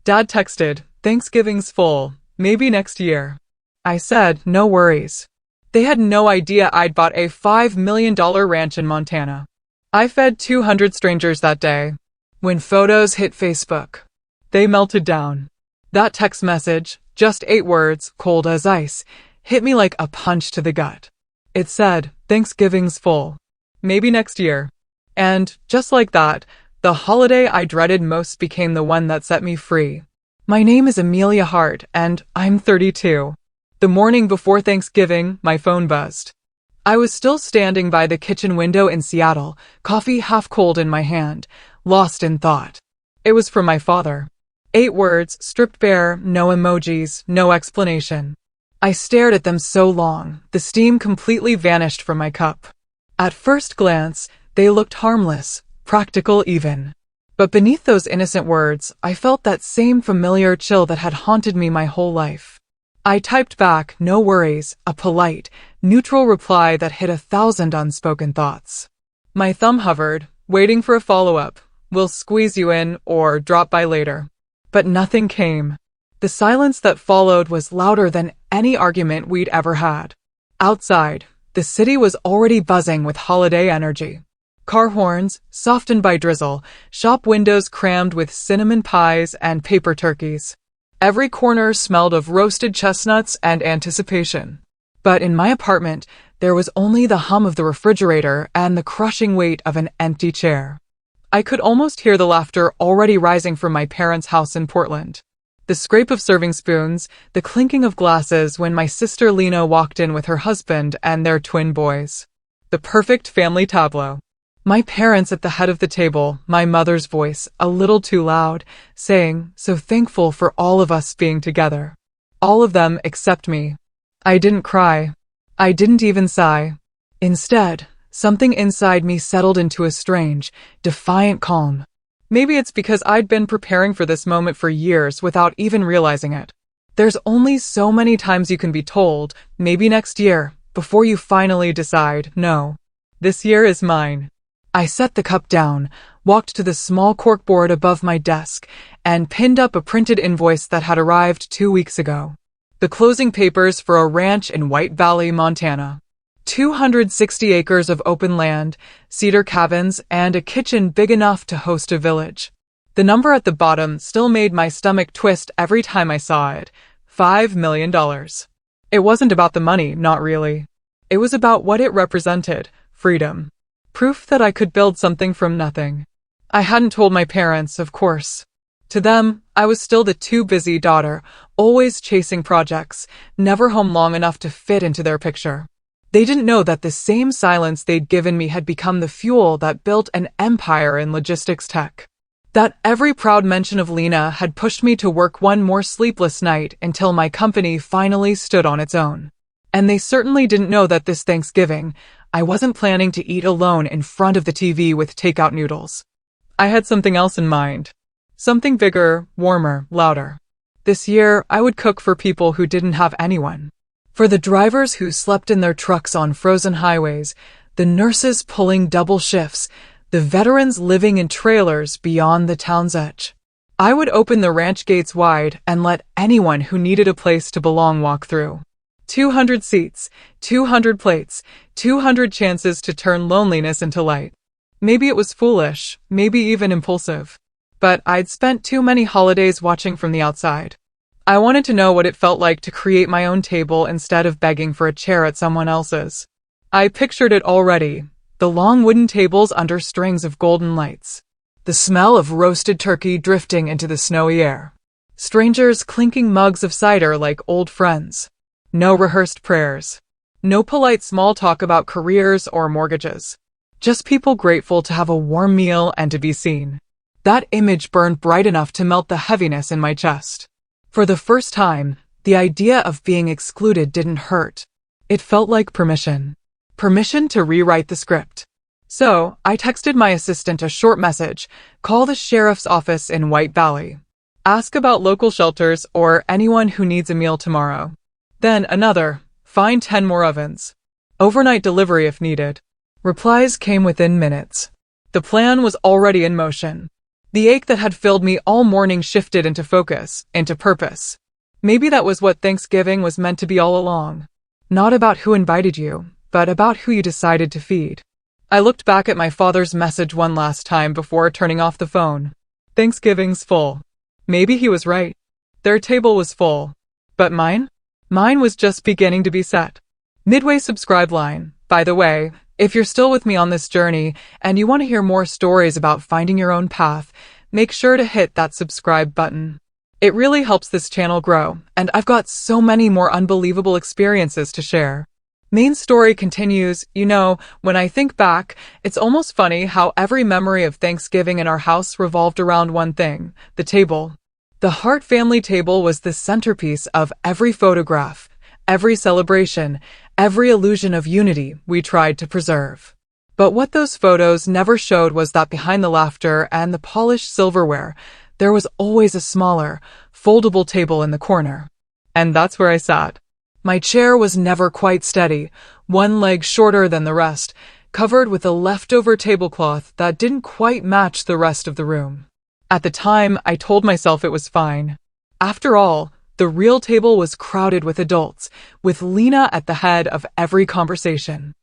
Dad texted, "Thanksgiving's full. Maybe next year." I said, "No worries." They had no idea I'd bought a $5 million ranch in Montana. I fed 200 strangers that day. When photos hit Facebook, they melted down. That text message, just 8 words, cold as ice, hit me like a punch to the gut. It said, "Thanksgiving's full. Maybe next year." And, just like that, the holiday I dreaded most became the one that set me free. My name is Amelia Hart, and I'm 32. The morning before Thanksgiving, my phone buzzed. I was still standing by the kitchen window in Seattle, coffee half cold in my hand, lost in thought. It was from my father. 8 words, stripped bare, no emojis, no explanation. I stared at them so long, the steam completely vanished from my cup. At first glance, they looked harmless, practical even. But beneath those innocent words, I felt that same familiar chill that had haunted me my whole life. I typed back, "No worries," a polite, neutral reply that hid 1,000 unspoken thoughts. My thumb hovered, waiting for a follow-up. "We'll squeeze you in," or "drop by later." But nothing came. The silence that followed was louder than any argument we'd ever had. Outside, the city was already buzzing with holiday energy. Car horns, softened by drizzle, shop windows crammed with cinnamon pies and paper turkeys. Every corner smelled of roasted chestnuts and anticipation. But in my apartment, there was only the hum of the refrigerator and the crushing weight of an empty chair. I could almost hear the laughter already rising from my parents' house in Portland. The scrape of serving spoons, the clinking of glasses when my sister Lena walked in with her husband and their twin boys. The perfect family tableau. My parents at the head of the table, my mother's voice, a little too loud, saying, "So thankful for all of us being together." All of them except me. I didn't cry. I didn't even sigh. Instead, something inside me settled into a strange, defiant calm. Maybe it's because I'd been preparing for this moment for years without even realizing it. There's only so many times you can be told, "Maybe next year," before you finally decide, "No, this year is mine." I set the cup down, walked to the small corkboard above my desk, and pinned up a printed invoice that had arrived 2 weeks ago. The closing papers for a ranch in White Valley, Montana. 260 acres of open land, cedar cabins, and a kitchen big enough to host a village. The number at the bottom still made my stomach twist every time I saw it. $5 million. It wasn't about the money, not really. It was about what it represented, freedom. Proof that I could build something from nothing. I hadn't told my parents, of course. To them, I was still the too busy daughter, always chasing projects, never home long enough to fit into their picture. They didn't know that the same silence they'd given me had become the fuel that built an empire in logistics tech. That every proud mention of Lena had pushed me to work one more sleepless night until my company finally stood on its own. And they certainly didn't know that this Thanksgiving, I wasn't planning to eat alone in front of the TV with takeout noodles. I had something else in mind. Something bigger, warmer, louder. This year, I would cook for people who didn't have anyone. For the drivers who slept in their trucks on frozen highways, the nurses pulling double shifts, the veterans living in trailers beyond the town's edge. I would open the ranch gates wide and let anyone who needed a place to belong walk through. 200 seats, 200 plates, 200 chances to turn loneliness into light. Maybe it was foolish, maybe even impulsive. But I'd spent too many holidays watching from the outside. I wanted to know what it felt like to create my own table instead of begging for a chair at someone else's. I pictured it already. The long wooden tables under strings of golden lights. The smell of roasted turkey drifting into the snowy air. Strangers clinking mugs of cider like old friends. No rehearsed prayers. No polite small talk about careers or mortgages. Just people grateful to have a warm meal and to be seen. That image burned bright enough to melt the heaviness in my chest. For the first time, the idea of being excluded didn't hurt. It felt like permission. Permission to rewrite the script. So, I texted my assistant a short message, "Call the sheriff's office in White Valley. Ask about local shelters or anyone who needs a meal tomorrow." Then another, "Find 10 more ovens. Overnight delivery if needed." Replies came within minutes. The plan was already in motion. The ache that had filled me all morning shifted into focus, into purpose. Maybe that was what Thanksgiving was meant to be all along. Not about who invited you, but about who you decided to feed. I looked back at my father's message one last time before turning off the phone. Thanksgiving's full. Maybe he was right. Their table was full. But mine? Mine was just beginning to be set. Midway subscribe line. By the way, if you're still with me on this journey and you want to hear more stories about finding your own path, make sure to hit that subscribe button. It really helps this channel grow, and I've got so many more unbelievable experiences to share. Main story continues. When I think back, it's almost funny how every memory of Thanksgiving in our house revolved around one thing: the table. The Hart family table was the centerpiece of every photograph, every celebration, every illusion of unity we tried to preserve. But what those photos never showed was that behind the laughter and the polished silverware, there was always a smaller, foldable table in the corner. And that's where I sat. My chair was never quite steady, one leg shorter than the rest, covered with a leftover tablecloth that didn't quite match the rest of the room. At the time, I told myself it was fine. After all, the real table was crowded with adults, with Lena at the head of every conversation.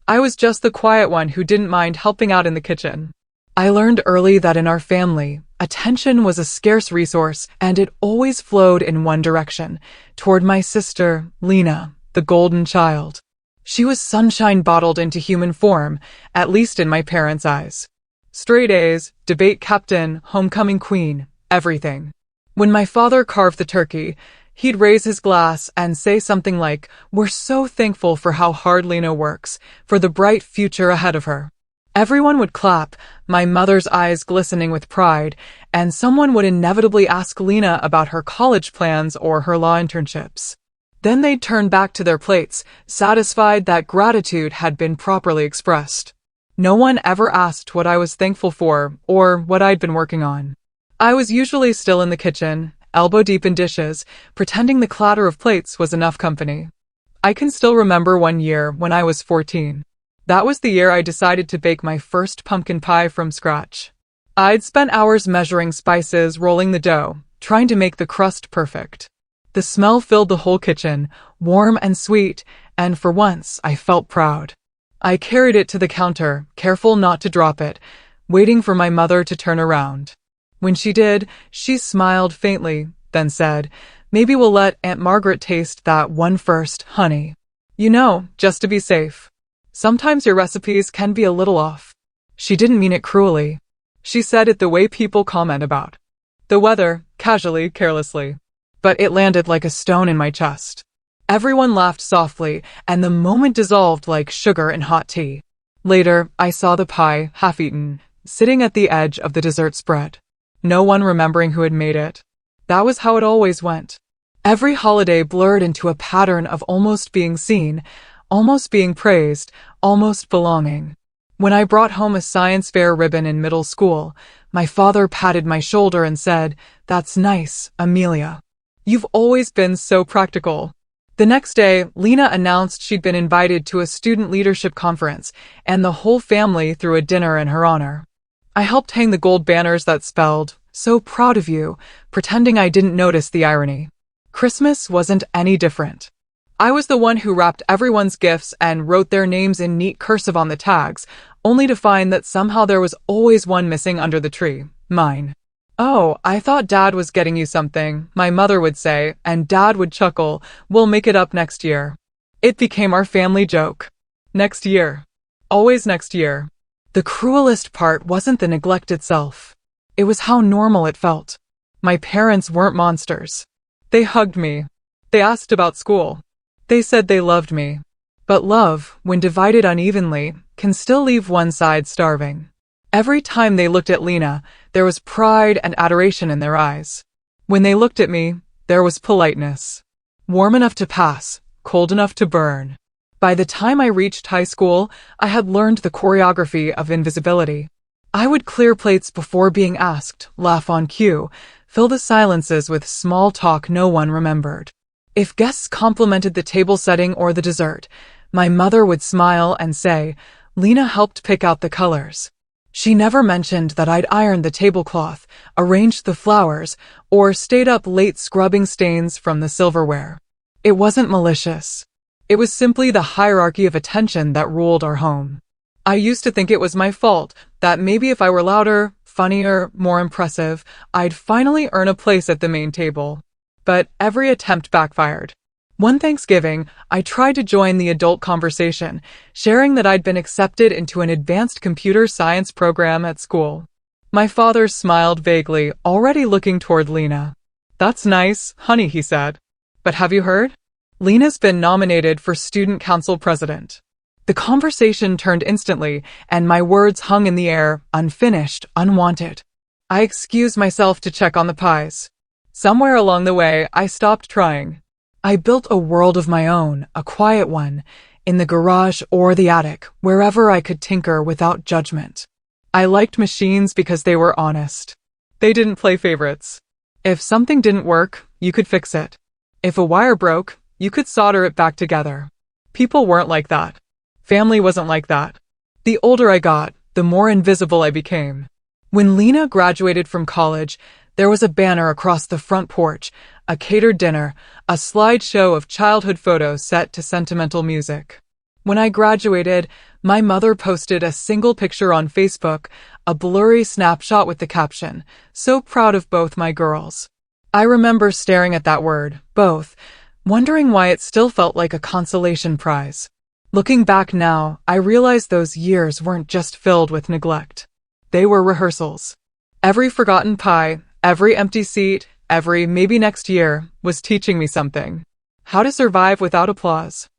I was just the quiet one who didn't mind helping out in the kitchen. I learned early that in our family, attention was a scarce resource, and it always flowed in one direction, toward my sister, Lena, the golden child. She was sunshine bottled into human form, at least in my parents' eyes. Straight A's, debate captain, homecoming queen, everything. When my father carved the turkey, he'd raise his glass and say something like, "We're so thankful for how hard Lena works, for the bright future ahead of her." Everyone would clap, my mother's eyes glistening with pride, and someone would inevitably ask Lena about her college plans or her law internships. Then they'd turn back to their plates, satisfied that gratitude had been properly expressed. No one ever asked what I was thankful for or what I'd been working on. I was usually still in the kitchen, elbow deep in dishes, pretending the clatter of plates was enough company. I can still remember one year when I was 14. That was the year I decided to bake my first pumpkin pie from scratch. I'd spent hours measuring spices, rolling the dough, trying to make the crust perfect. The smell filled the whole kitchen, warm and sweet, and for once I felt proud. I carried it to the counter, careful not to drop it, waiting for my mother to turn around. When she did, she smiled faintly, then said, "Maybe we'll let Aunt Margaret taste that one first, honey. Just to be safe. Sometimes your recipes can be a little off." She didn't mean it cruelly. She said it the way people comment about the weather, casually, carelessly. But it landed like a stone in my chest. Everyone laughed softly, and the moment dissolved like sugar in hot tea. Later, I saw the pie, half-eaten, sitting at the edge of the dessert spread. No one remembering who had made it. That was how it always went. Every holiday blurred into a pattern of almost being seen, almost being praised, almost belonging. When I brought home a science fair ribbon in middle school, my father patted my shoulder and said, "That's nice, Amelia. You've always been so practical." The next day, Lena announced she'd been invited to a student leadership conference, and the whole family threw a dinner in her honor. I helped hang the gold banners that spelled, "So proud of you," pretending I didn't notice the irony. Christmas wasn't any different. I was the one who wrapped everyone's gifts and wrote their names in neat cursive on the tags, only to find that somehow there was always one missing under the tree, mine. "Oh, I thought Dad was getting you something," my mother would say, and Dad would chuckle, "We'll make it up next year." It became our family joke. Next year. Always next year. The cruelest part wasn't the neglect itself. It was how normal it felt. My parents weren't monsters. They hugged me. They asked about school. They said they loved me. But love, when divided unevenly, can still leave one side starving. Every time they looked at Lena, there was pride and adoration in their eyes. When they looked at me, there was politeness. Warm enough to pass, cold enough to burn. By the time I reached high school, I had learned the choreography of invisibility. I would clear plates before being asked, laugh on cue, fill the silences with small talk no one remembered. If guests complimented the table setting or the dessert, my mother would smile and say, "Lena helped pick out the colors." She never mentioned that I'd ironed the tablecloth, arranged the flowers, or stayed up late scrubbing stains from the silverware. It wasn't malicious. It was simply the hierarchy of attention that ruled our home. I used to think it was my fault, that maybe if I were louder, funnier, more impressive, I'd finally earn a place at the main table. But every attempt backfired. One Thanksgiving, I tried to join the adult conversation, sharing that I'd been accepted into an advanced computer science program at school. My father smiled vaguely, already looking toward Lena. "That's nice, honey," he said. "But have you heard? Lena's been nominated for student council president." The conversation turned instantly, and my words hung in the air, unfinished, unwanted. I excused myself to check on the pies. Somewhere along the way, I stopped trying. I built a world of my own, a quiet one, in the garage or the attic, wherever I could tinker without judgment. I liked machines because they were honest. They didn't play favorites. If something didn't work, you could fix it. If a wire broke, you could solder it back together. People weren't like that. Family wasn't like that. The older I got, the more invisible I became. When Lena graduated from college, there was a banner across the front porch, a catered dinner, a slideshow of childhood photos set to sentimental music. When I graduated, my mother posted a single picture on Facebook, a blurry snapshot with the caption, "So proud of both my girls." I remember staring at that word, both, wondering why it still felt like a consolation prize. Looking back now, I realize those years weren't just filled with neglect. They were rehearsals. Every forgotten pie, every empty seat, every maybe next year was teaching me something. How to survive without applause.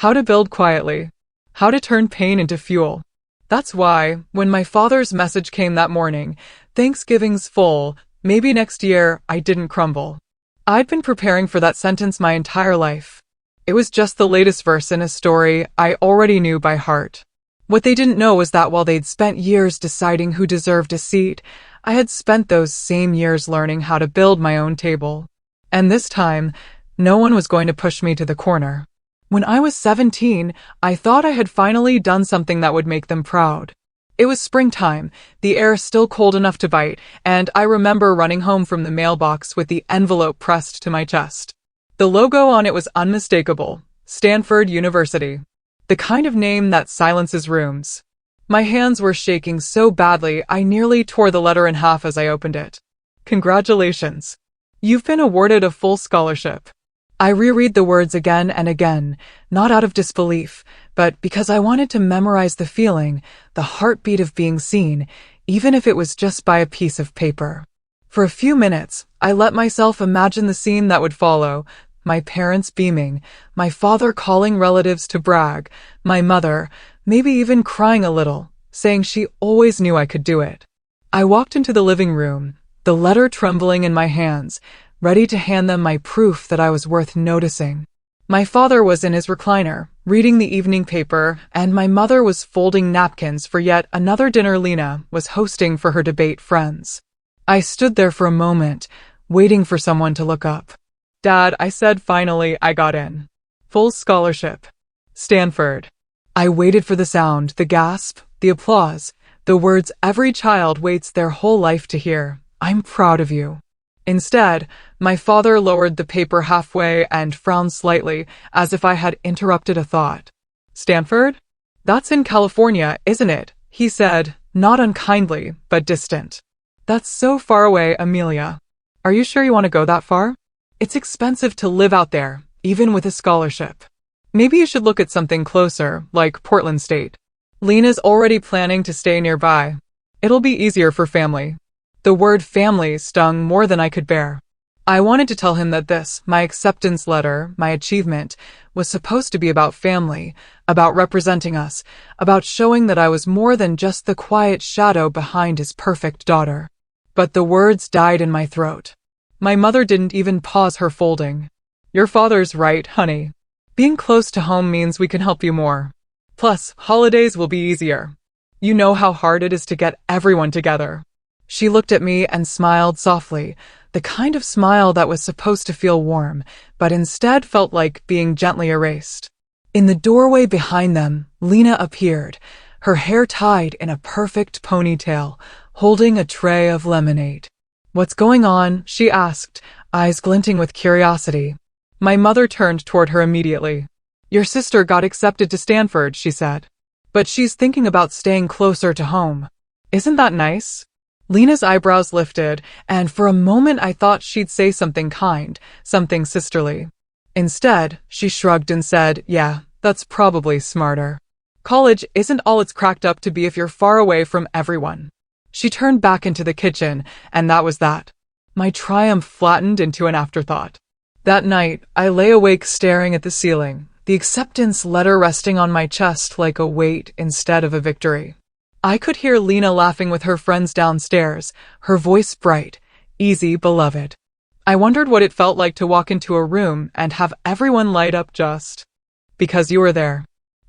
How to build quietly. How to turn pain into fuel. That's why, when my father's message came that morning, "Thanksgiving's full, maybe next year," I didn't crumble. I'd been preparing for that sentence my entire life. It was just the latest verse in a story I already knew by heart. What they didn't know was that while they'd spent years deciding who deserved a seat, I had spent those same years learning how to build my own table. And this time, no one was going to push me to the corner. When I was 17, I thought I had finally done something that would make them proud. It was springtime, the air still cold enough to bite, and I remember running home from the mailbox with the envelope pressed to my chest. The logo on it was unmistakable, Stanford University. The kind of name that silences rooms. My hands were shaking so badly I nearly tore the letter in half as I opened it. "Congratulations. You've been awarded a full scholarship." I reread the words again and again, not out of disbelief, but because I wanted to memorize the feeling, the heartbeat of being seen, even if it was just by a piece of paper. For a few minutes, I let myself imagine the scene that would follow, my parents beaming, my father calling relatives to brag, my mother, maybe even crying a little, saying she always knew I could do it. I walked into the living room, the letter trembling in my hands, ready to hand them my proof that I was worth noticing. My father was in his recliner, reading the evening paper, and my mother was folding napkins for yet another dinner Lena was hosting for her debate friends. I stood there for a moment, waiting for someone to look up. "Dad," I said, "finally, I got in. Full scholarship. Stanford." I waited for the sound, the gasp, the applause, the words every child waits their whole life to hear. "I'm proud of you." Instead, my father lowered the paper halfway and frowned slightly, as if I had interrupted a thought. "Stanford? That's in California, isn't it?" he said, not unkindly, but distant. "That's so far away, Amelia. Are you sure you want to go that far? It's expensive to live out there, even with a scholarship. Maybe you should look at something closer, like Portland State. Lena's already planning to stay nearby. It'll be easier for family." The word family stung more than I could bear. I wanted to tell him that this, my acceptance letter, my achievement, was supposed to be about family, about representing us, about showing that I was more than just the quiet shadow behind his perfect daughter. But the words died in my throat. My mother didn't even pause her folding. "Your father's right, honey. Being close to home means we can help you more. Plus, holidays will be easier. You know how hard it is to get everyone together." She looked at me and smiled softly, the kind of smile that was supposed to feel warm, but instead felt like being gently erased. In the doorway behind them, Lena appeared, her hair tied in a perfect ponytail, holding a tray of lemonade. "What's going on?" she asked, eyes glinting with curiosity. My mother turned toward her immediately. "Your sister got accepted to Stanford," she said. "But she's thinking about staying closer to home. Isn't that nice?" Lena's eyebrows lifted, and for a moment I thought she'd say something kind, something sisterly. Instead, she shrugged and said, "Yeah, that's probably smarter. College isn't all it's cracked up to be if you're far away from everyone." She turned back into the kitchen, and that was that. My triumph flattened into an afterthought. That night, I lay awake staring at the ceiling, the acceptance letter resting on my chest like a weight instead of a victory. I could hear Lena laughing with her friends downstairs, her voice bright, "Easy, beloved." I wondered what it felt like to walk into a room and have everyone light up just because you were there.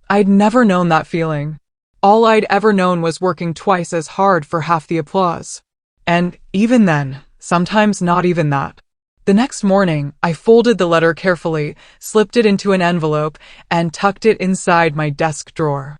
I'd never known that feeling. All I'd ever known was working twice as hard for half the applause. And even then, sometimes not even that. The next morning, I folded the letter carefully, slipped it into an envelope, and tucked it inside my desk drawer.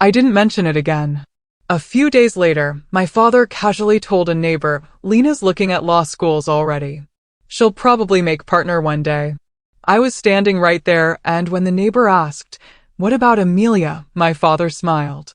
I didn't mention it again. A few days later, my father casually told a neighbor, "Lena's looking at law schools already. She'll probably make partner one day." I was standing right there, and when the neighbor asked, "What about Amelia?" my father smiled.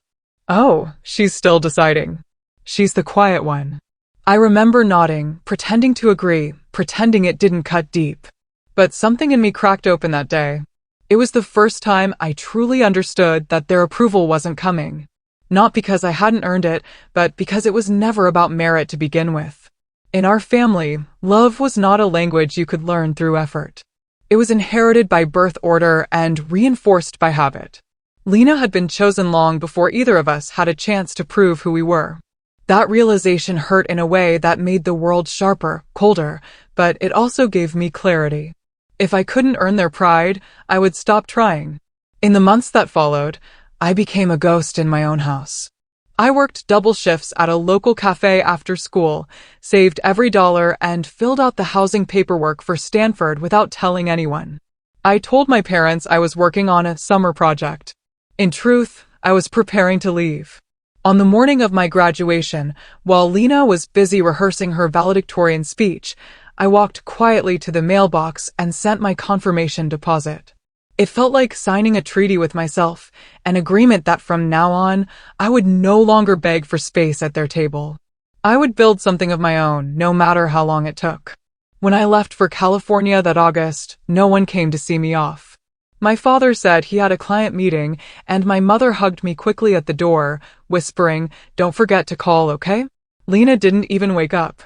"Oh, she's still deciding. She's the quiet one." I remember nodding, pretending to agree, pretending it didn't cut deep. But something in me cracked open that day. It was the first time I truly understood that their approval wasn't coming. Not because I hadn't earned it, but because it was never about merit to begin with. In our family, love was not a language you could learn through effort. It was inherited by birth order and reinforced by habit. Lena had been chosen long before either of us had a chance to prove who we were. That realization hurt in a way that made the world sharper, colder, but it also gave me clarity. If I couldn't earn their pride, I would stop trying. In the months that followed, I became a ghost in my own house. I worked double shifts at a local cafe after school, saved every dollar, and filled out the housing paperwork for Stanford without telling anyone. I told my parents I was working on a summer project. In truth, I was preparing to leave. On the morning of my graduation, while Lena was busy rehearsing her valedictorian speech, I walked quietly to the mailbox and sent my confirmation deposit. It felt like signing a treaty with myself, an agreement that from now on, I would no longer beg for space at their table. I would build something of my own, no matter how long it took. When I left for California that August, no one came to see me off. My father said he had a client meeting, and my mother hugged me quickly at the door, whispering, "Don't forget to call, okay?" Lena didn't even wake up.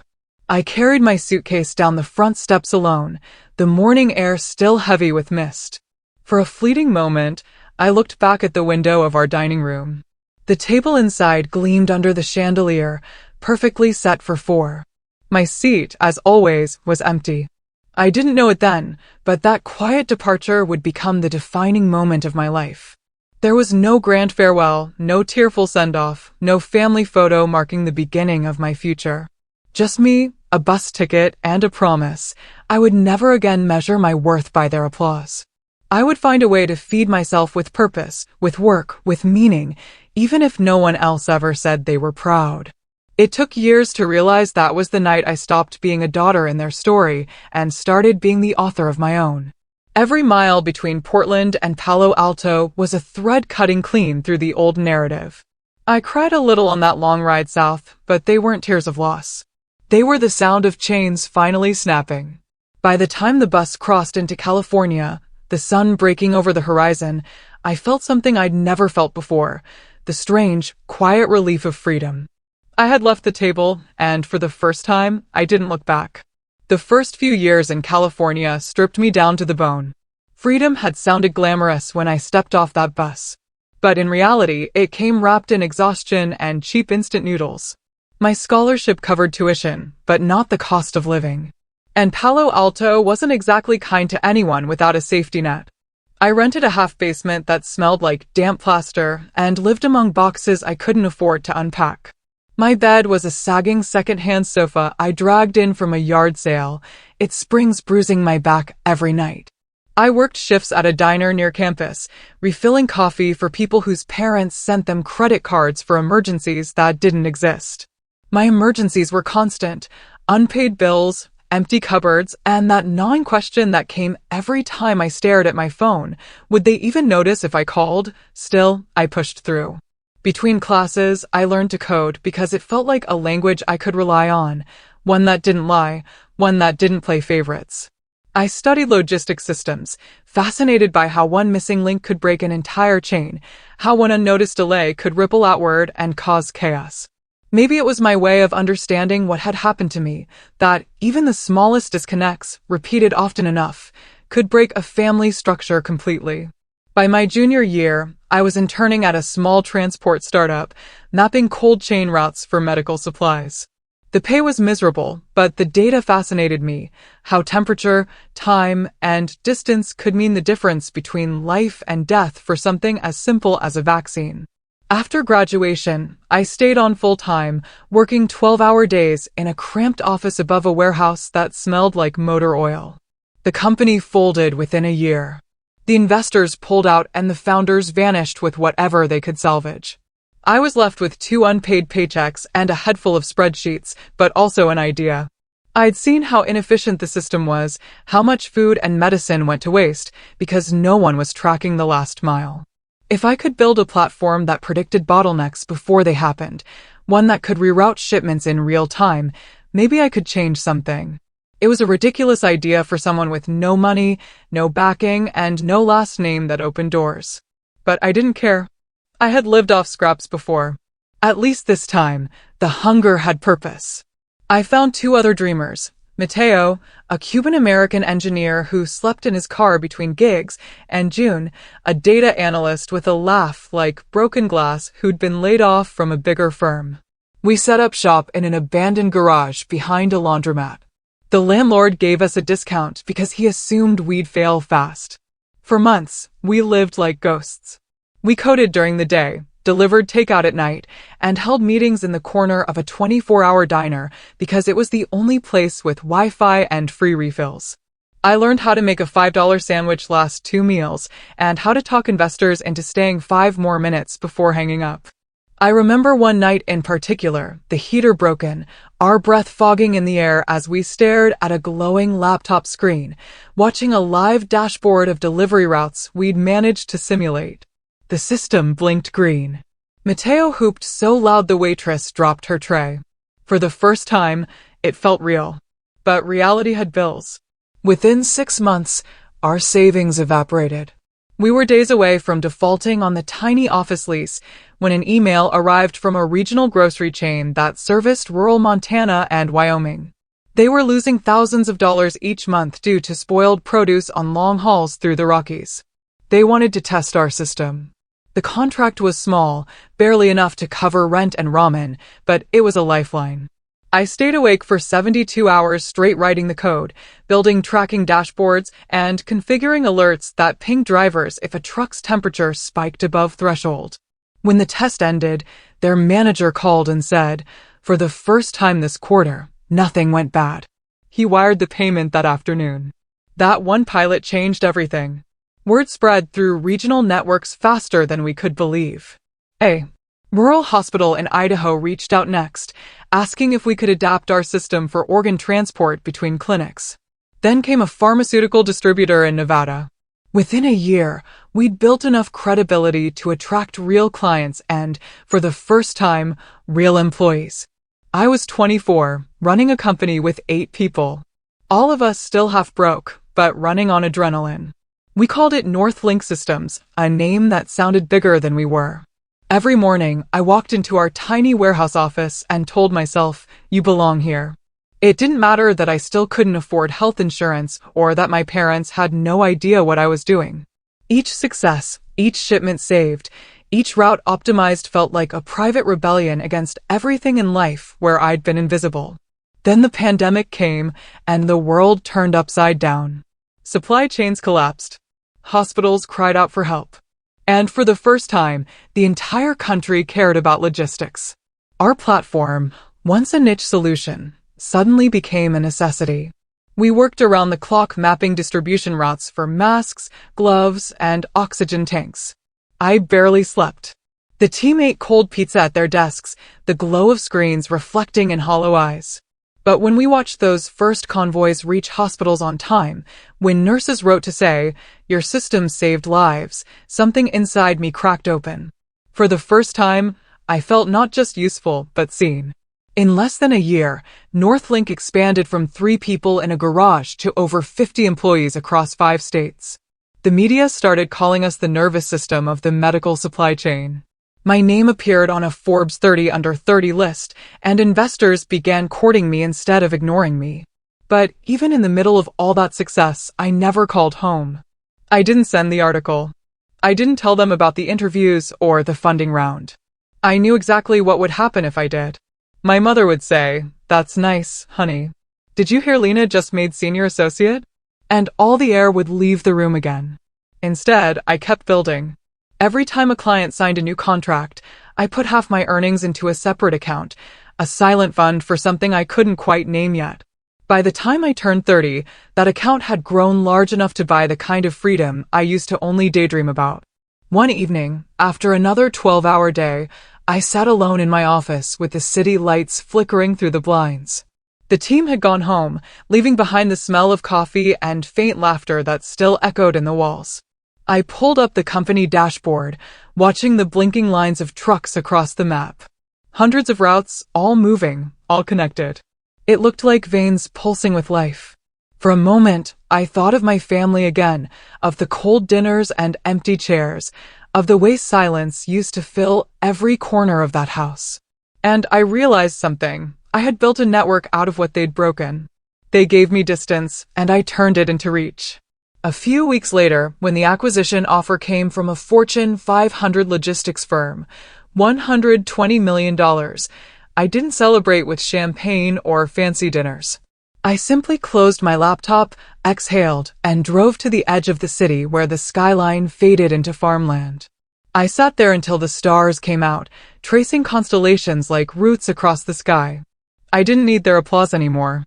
I carried my suitcase down the front steps alone, the morning air still heavy with mist. For a fleeting moment, I looked back at the window of our dining room. The table inside gleamed under the chandelier, perfectly set for four. My seat, as always, was empty. I didn't know it then, but that quiet departure would become the defining moment of my life. There was no grand farewell, no tearful send-off, no family photo marking the beginning of my future. Just me, a bus ticket, and a promise. I would never again measure my worth by their applause. I would find a way to feed myself with purpose, with work, with meaning, even if no one else ever said they were proud. It took years to realize that was the night I stopped being a daughter in their story and started being the author of my own. Every mile between Portland and Palo Alto was a thread cutting clean through the old narrative. I cried a little on that long ride south, but they weren't tears of loss. They were the sound of chains finally snapping. By the time the bus crossed into California, the sun breaking over the horizon, I felt something I'd never felt before, the strange, quiet relief of freedom. I had left the table, and for the first time, I didn't look back. The first few years in California stripped me down to the bone. Freedom had sounded glamorous when I stepped off that bus. But in reality, it came wrapped in exhaustion and cheap instant noodles. My scholarship covered tuition, but not the cost of living. And Palo Alto wasn't exactly kind to anyone without a safety net. I rented a half-basement that smelled like damp plaster and lived among boxes I couldn't afford to unpack. My bed was a sagging second-hand sofa I dragged in from a yard sale, its springs bruising my back every night. I worked shifts at a diner near campus, refilling coffee for people whose parents sent them credit cards for emergencies that didn't exist. My emergencies were constant: unpaid bills, empty cupboards, and that gnawing question that came every time I stared at my phone. Would they even notice if I called? Still, I pushed through. Between classes, I learned to code because it felt like a language I could rely on, one that didn't lie, one that didn't play favorites. I studied logistics systems, fascinated by how one missing link could break an entire chain, how one unnoticed delay could ripple outward and cause chaos. Maybe it was my way of understanding what had happened to me, that even the smallest disconnects, repeated often enough, could break a family structure completely. By my junior year, I was interning at a small transport startup, mapping cold chain routes for medical supplies. The pay was miserable, but the data fascinated me: how temperature, time, and distance could mean the difference between life and death for something as simple as a vaccine. After graduation, I stayed on full-time, working 12-hour days in a cramped office above a warehouse that smelled like motor oil. The company folded within a year. The investors pulled out and the founders vanished with whatever they could salvage. I was left with 2 unpaid paychecks and a head full of spreadsheets, but also an idea. I'd seen how inefficient the system was, how much food and medicine went to waste, because no one was tracking the last mile. If I could build a platform that predicted bottlenecks before they happened, one that could reroute shipments in real time, maybe I could change something. It was a ridiculous idea for someone with no money, no backing, and no last name that opened doors. But I didn't care. I had lived off scraps before. At least this time, the hunger had purpose. I found 2 other dreamers: Mateo, a Cuban-American engineer who slept in his car between gigs, and June, a data analyst with a laugh like broken glass who'd been laid off from a bigger firm. We set up shop in an abandoned garage behind a laundromat. The landlord gave us a discount because he assumed we'd fail fast. For months, we lived like ghosts. We coded during the day, delivered takeout at night, and held meetings in the corner of a 24-hour diner because it was the only place with Wi-Fi and free refills. I learned how to make a $5 sandwich last 2 meals and how to talk investors into staying 5 more minutes before hanging up. I remember one night in particular, the heater broken, our breath fogging in the air as we stared at a glowing laptop screen, watching a live dashboard of delivery routes we'd managed to simulate. The system blinked green. Mateo whooped so loud the waitress dropped her tray. For the first time, it felt real. But reality had bills. Within 6 months, our savings evaporated. We were days away from defaulting on the tiny office lease when an email arrived from a regional grocery chain that serviced rural Montana and Wyoming. They were losing thousands of dollars each month due to spoiled produce on long hauls through the Rockies. They wanted to test our system. The contract was small, barely enough to cover rent and ramen, but it was a lifeline. I stayed awake for 72 hours straight writing the code, building tracking dashboards, and configuring alerts that pinged drivers if a truck's temperature spiked above threshold. When the test ended, their manager called and said, "For the first time this quarter, nothing went bad." He wired the payment that afternoon. That one pilot changed everything. Word spread through regional networks faster than we could believe. A rural hospital in Idaho reached out next, asking if we could adapt our system for organ transport between clinics. Then came a pharmaceutical distributor in Nevada. Within a year, we'd built enough credibility to attract real clients and, for the first time, real employees. I was 24, running a company with 8 people. All of us still half broke, but running on adrenaline. We called it Northlink Systems, a name that sounded bigger than we were. Every morning, I walked into our tiny warehouse office and told myself, "You belong here." It didn't matter that I still couldn't afford health insurance or that my parents had no idea what I was doing. Each success, each shipment saved, each route optimized felt like a private rebellion against everything in life where I'd been invisible. Then the pandemic came, and the world turned upside down. Supply chains collapsed. Hospitals cried out for help. And for the first time, the entire country cared about logistics. Our platform, once a niche solution, suddenly became a necessity. We worked around the clock mapping distribution routes for masks, gloves, and oxygen tanks. I barely slept. The team ate cold pizza at their desks, the glow of screens reflecting in hollow eyes. But when we watched those first convoys reach hospitals on time, when nurses wrote to say, "Your system saved lives," something inside me cracked open. For the first time, I felt not just useful, but seen. In less than a year, Northlink expanded from 3 people in a garage to over 50 employees across 5 states. The media started calling us the nervous system of the medical supply chain. My name appeared on a Forbes 30 under 30 list, and investors began courting me instead of ignoring me. But even in the middle of all that success, I never called home. I didn't send the article. I didn't tell them about the interviews or the funding round. I knew exactly what would happen if I did. My mother would say, "That's nice, honey. Did you hear Lena just made senior associate?" And all the air would leave the room again. Instead, I kept building. Every time a client signed a new contract, I put half my earnings into a separate account, a silent fund for something I couldn't quite name yet. By the time I turned 30, that account had grown large enough to buy the kind of freedom I used to only daydream about. One evening, after another 12-hour day, I sat alone in my office with the city lights flickering through the blinds. The team had gone home, leaving behind the smell of coffee and faint laughter that still echoed in the walls. I pulled up the company dashboard, watching the blinking lines of trucks across the map. Hundreds of routes, all moving, all connected. It looked like veins pulsing with life. For a moment, I thought of my family again, of the cold dinners and empty chairs, of the way silence used to fill every corner of that house. And I realized something. I had built a network out of what they'd broken. They gave me distance, and I turned it into reach. A few weeks later, when the acquisition offer came from a Fortune 500 logistics firm, $120 million, I didn't celebrate with champagne or fancy dinners. I simply closed my laptop, exhaled, and drove to the edge of the city where the skyline faded into farmland. I sat there until the stars came out, tracing constellations like roots across the sky. I didn't need their applause anymore.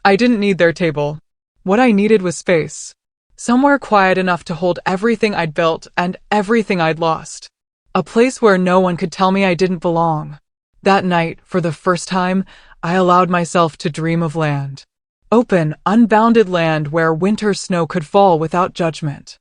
I didn't need their table. What I needed was space. Somewhere quiet enough to hold everything I'd built and everything I'd lost. A place where no one could tell me I didn't belong. That night, for the first time, I allowed myself to dream of land. Open, unbounded land where winter snow could fall without judgment.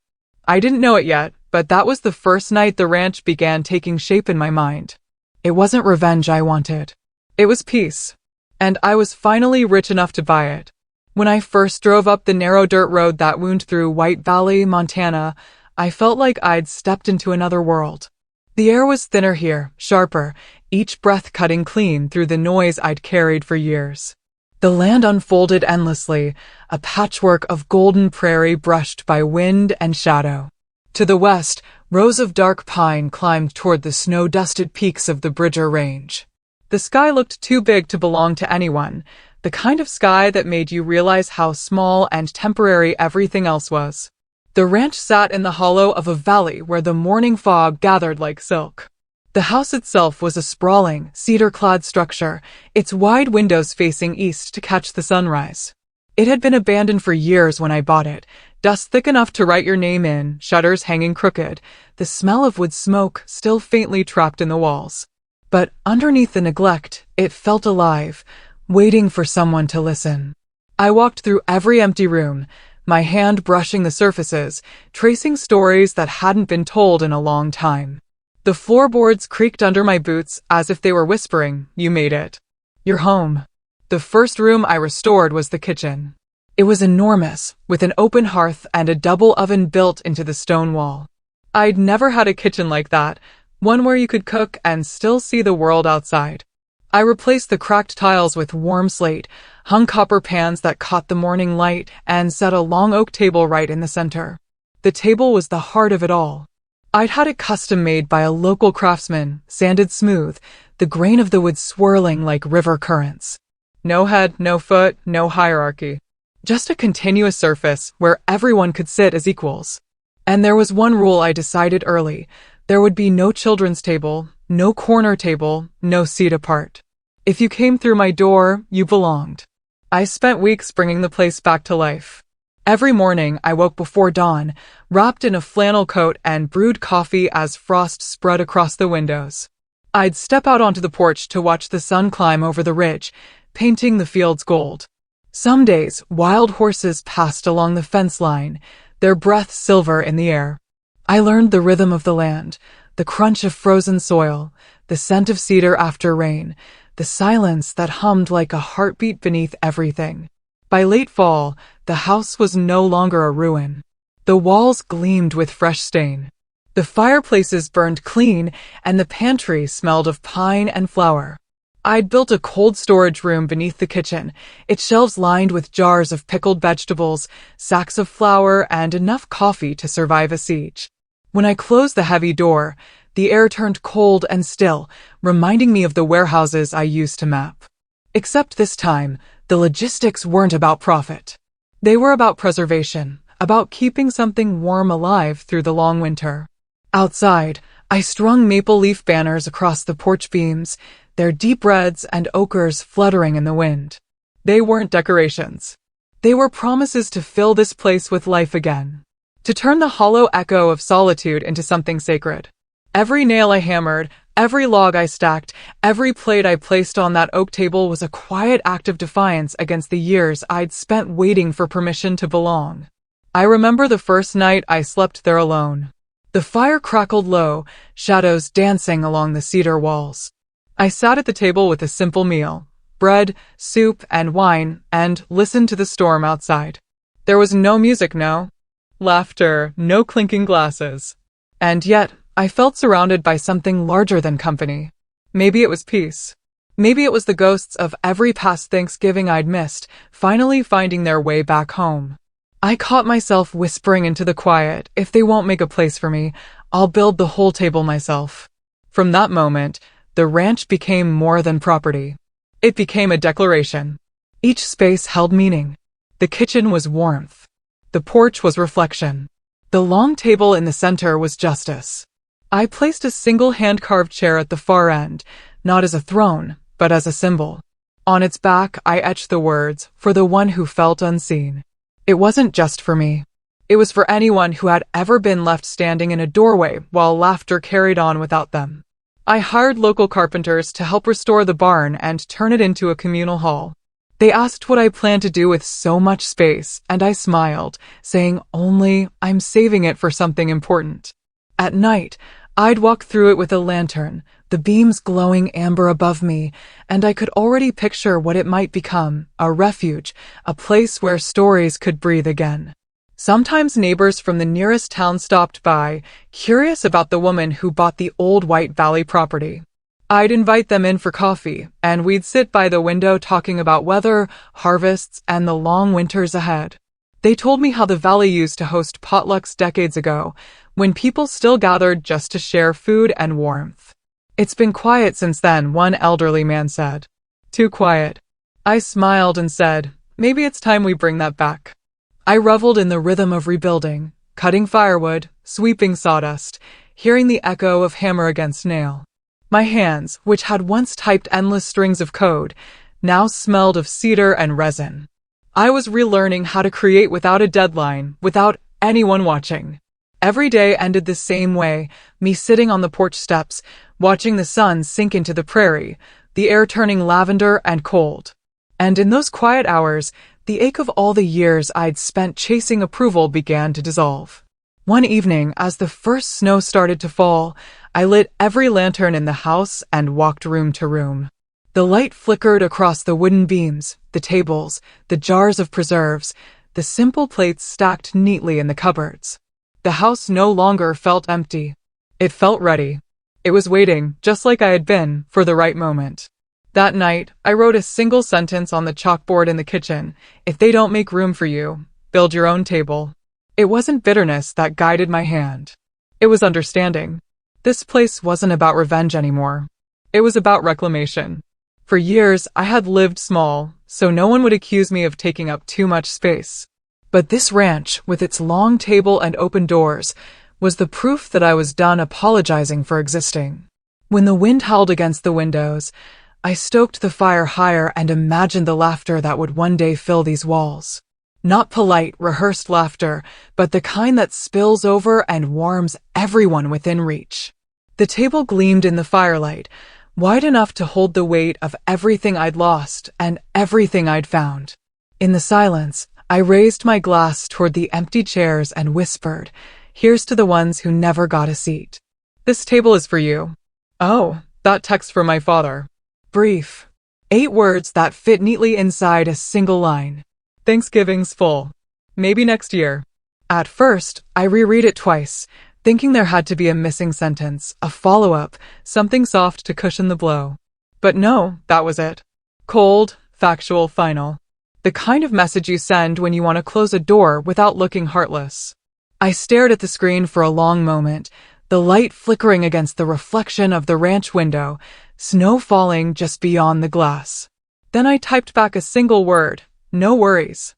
I didn't know it yet, but that was the first night the ranch began taking shape in my mind. It wasn't revenge I wanted. It was peace. And I was finally rich enough to buy it. When I first drove up the narrow dirt road that wound through White Valley, Montana, I felt like I'd stepped into another world. The air was thinner here, sharper, each breath cutting clean through the noise I'd carried for years. The land unfolded endlessly, a patchwork of golden prairie brushed by wind and shadow. To the west, rows of dark pine climbed toward the snow-dusted peaks of the Bridger Range. The sky looked too big to belong to anyone, the kind of sky that made you realize how small and temporary everything else was. The ranch sat in the hollow of a valley where the morning fog gathered like silk. The house itself was a sprawling, cedar-clad structure, its wide windows facing east to catch the sunrise. It had been abandoned for years when I bought it, dust thick enough to write your name in, shutters hanging crooked, the smell of wood smoke still faintly trapped in the walls. But underneath the neglect, it felt alive, waiting for someone to listen. I walked through every empty room, my hand brushing the surfaces, tracing stories that hadn't been told in a long time. The floorboards creaked under my boots as if they were whispering, "You made it. You're home." The first room I restored was the kitchen. It was enormous, with an open hearth and a double oven built into the stone wall. I'd never had a kitchen like that, one where you could cook and still see the world outside. I replaced the cracked tiles with warm slate, hung copper pans that caught the morning light, and set a long oak table right in the center. The table was the heart of it all. I'd had it custom made by a local craftsman, sanded smooth, the grain of the wood swirling like river currents. No head, no foot, no hierarchy. Just a continuous surface where everyone could sit as equals. And there was one rule I decided early. There would be no children's table, no corner table, no seat apart. If you came through my door, you belonged. I spent weeks bringing the place back to life. Every morning, I woke before dawn, wrapped in a flannel coat and brewed coffee as frost spread across the windows. I'd step out onto the porch to watch the sun climb over the ridge, painting the fields gold. Some days, wild horses passed along the fence line, their breath silver in the air. I learned the rhythm of the land, the crunch of frozen soil, the scent of cedar after rain, the silence that hummed like a heartbeat beneath everything. By late fall, the house was no longer a ruin. The walls gleamed with fresh stain. The fireplaces burned clean, and the pantry smelled of pine and flour. I'd built a cold storage room beneath the kitchen, its shelves lined with jars of pickled vegetables, sacks of flour, and enough coffee to survive a siege. When I closed the heavy door, the air turned cold and still, reminding me of the warehouses I used to map. Except this time, the logistics weren't about profit. They were about preservation, about keeping something warm alive through the long winter. Outside, I strung maple leaf banners across the porch beams, their deep reds and ochres fluttering in the wind. They weren't decorations. They were promises to fill this place with life again, to turn the hollow echo of solitude into something sacred. Every nail I hammered, every log I stacked, every plate I placed on that oak table was a quiet act of defiance against the years I'd spent waiting for permission to belong. I remember the first night I slept there alone. The fire crackled low, shadows dancing along the cedar walls. I sat at the table with a simple meal, bread, soup, and wine, and listened to the storm outside. There was no music, no laughter, no clinking glasses. And yet, I felt surrounded by something larger than company. Maybe it was peace. Maybe it was the ghosts of every past Thanksgiving I'd missed, finally finding their way back home. I caught myself whispering into the quiet, if they won't make a place for me, I'll build the whole table myself. From that moment, the ranch became more than property. It became a declaration. Each space held meaning. The kitchen was warmth. The porch was reflection. The long table in the center was justice. I placed a single hand-carved chair at the far end, not as a throne, but as a symbol. On its back, I etched the words, "For the one who felt unseen." It wasn't just for me. It was for anyone who had ever been left standing in a doorway while laughter carried on without them. I hired local carpenters to help restore the barn and turn it into a communal hall. They asked what I planned to do with so much space, and I smiled, saying only I'm saving it for something important. At night, I'd walk through it with a lantern, the beams glowing amber above me, and I could already picture what it might become, a refuge, a place where stories could breathe again. Sometimes neighbors from the nearest town stopped by, curious about the woman who bought the old White Valley property. I'd invite them in for coffee, and we'd sit by the window talking about weather, harvests, and the long winters ahead. They told me how the valley used to host potlucks decades ago, when people still gathered just to share food and warmth. It's been quiet since then, one elderly man said. Too quiet. I smiled and said, maybe it's time we bring that back. I reveled in the rhythm of rebuilding, cutting firewood, sweeping sawdust, hearing the echo of hammer against nail. My hands, which had once typed endless strings of code, now smelled of cedar and resin. I was relearning how to create without a deadline, without anyone watching. Every day ended the same way, me sitting on the porch steps, watching the sun sink into the prairie, the air turning lavender and cold. And in those quiet hours, the ache of all the years I'd spent chasing approval began to dissolve. One evening, as the first snow started to fall, I lit every lantern in the house and walked room to room. The light flickered across the wooden beams, the tables, the jars of preserves, the simple plates stacked neatly in the cupboards. The house no longer felt empty. It felt ready. It was waiting, just like I had been, for the right moment. That night, I wrote a single sentence on the chalkboard in the kitchen. If they don't make room for you, build your own table. It wasn't bitterness that guided my hand. It was understanding. This place wasn't about revenge anymore. It was about reclamation. For years, I had lived small, so no one would accuse me of taking up too much space. But this ranch, with its long table and open doors, was the proof that I was done apologizing for existing. When the wind howled against the windows, I stoked the fire higher and imagined the laughter that would one day fill these walls. Not polite, rehearsed laughter, but the kind that spills over and warms everyone within reach. The table gleamed in the firelight, wide enough to hold the weight of everything I'd lost and everything I'd found. In the silence, I raised my glass toward the empty chairs and whispered, "Here's to the ones who never got a seat. This table is for you." Oh, that text from my father. Brief. 8 words that fit neatly inside a single line. Thanksgiving's full. Maybe next year. At first, I reread it twice, thinking there had to be a missing sentence, a follow-up, something soft to cushion the blow. But no, that was it. Cold, factual, final. The kind of message you send when you want to close a door without looking heartless. I stared at the screen for a long moment, the light flickering against the reflection of the ranch window, snow falling just beyond the glass. Then I typed back a single word, "No worries."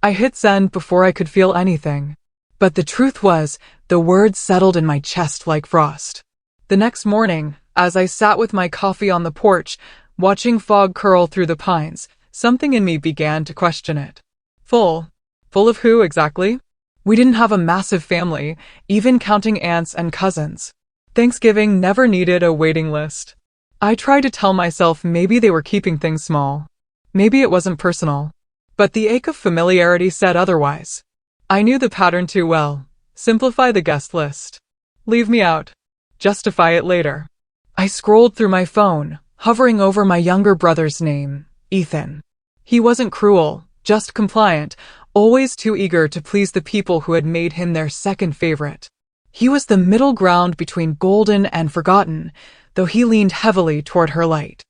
I hit send before I could feel anything. But the truth was, the words settled in my chest like frost. The next morning, as I sat with my coffee on the porch, watching fog curl through the pines, something in me began to question it. Full. Full of who exactly? We didn't have a massive family, even counting aunts and cousins. Thanksgiving never needed a waiting list. I tried to tell myself maybe they were keeping things small. Maybe it wasn't personal. But the ache of familiarity said otherwise. I knew the pattern too well. Simplify the guest list. Leave me out. Justify it later. I scrolled through my phone, hovering over my younger brother's name, Ethan. He wasn't cruel, just compliant, always too eager to please the people who had made him their second favorite. He was the middle ground between golden and forgotten, though he leaned heavily toward her light.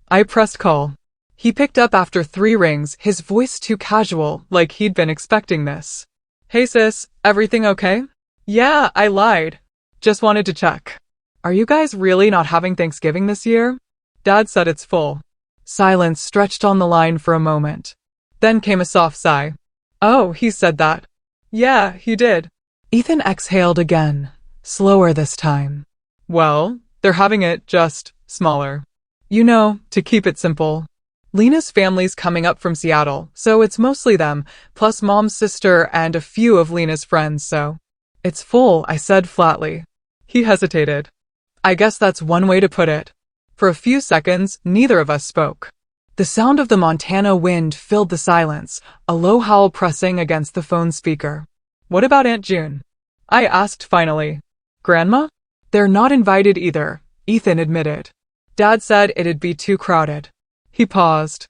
I pressed call. He picked up after 3 rings, his voice too casual, like he'd been expecting this. "Hey sis, everything okay?" "Yeah, I lied. Just wanted to check. Are you guys really not having Thanksgiving this year?" Dad said it's full. Silence stretched on the line for a moment. Then came a soft sigh. "Oh, he said that." "Yeah, he did." Ethan exhaled again, slower this time. "Well, they're having it just smaller. You know, to keep it simple. Lena's family's coming up from Seattle, so it's mostly them, plus Mom's sister and a few of Lena's friends, so." "It's full," I said flatly. He hesitated. "I guess that's one way to put it." For a few seconds, neither of us spoke. The sound of the Montana wind filled the silence, a low howl pressing against the phone speaker. "What about Aunt June?" I asked finally. "Grandma?" "They're not invited either," Ethan admitted. Dad said it'd be too crowded. He paused.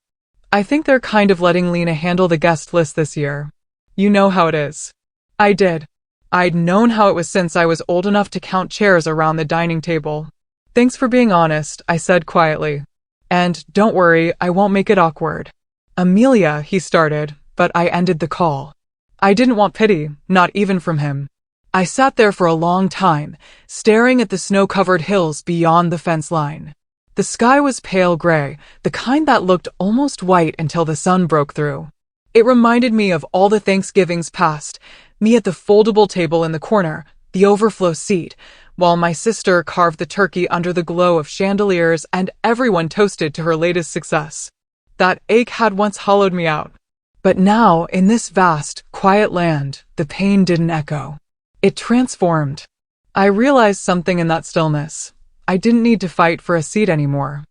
"I think they're kind of letting Lena handle the guest list this year. You know how it is." I did. I'd known how it was since I was old enough to count chairs around the dining table. "Thanks for being honest," I said quietly. "And don't worry, I won't make it awkward." "Amelia," he started, but I ended the call. I didn't want pity, not even from him. I sat there for a long time, staring at the snow-covered hills beyond the fence line. The sky was pale gray, the kind that looked almost white until the sun broke through. It reminded me of all the Thanksgivings past, me at the foldable table in the corner, the overflow seat, while my sister carved the turkey under the glow of chandeliers and everyone toasted to her latest success. That ache had once hollowed me out. But now, in this vast, quiet land, the pain didn't echo. It transformed. I realized something in that stillness. I didn't need to fight for a seat anymore.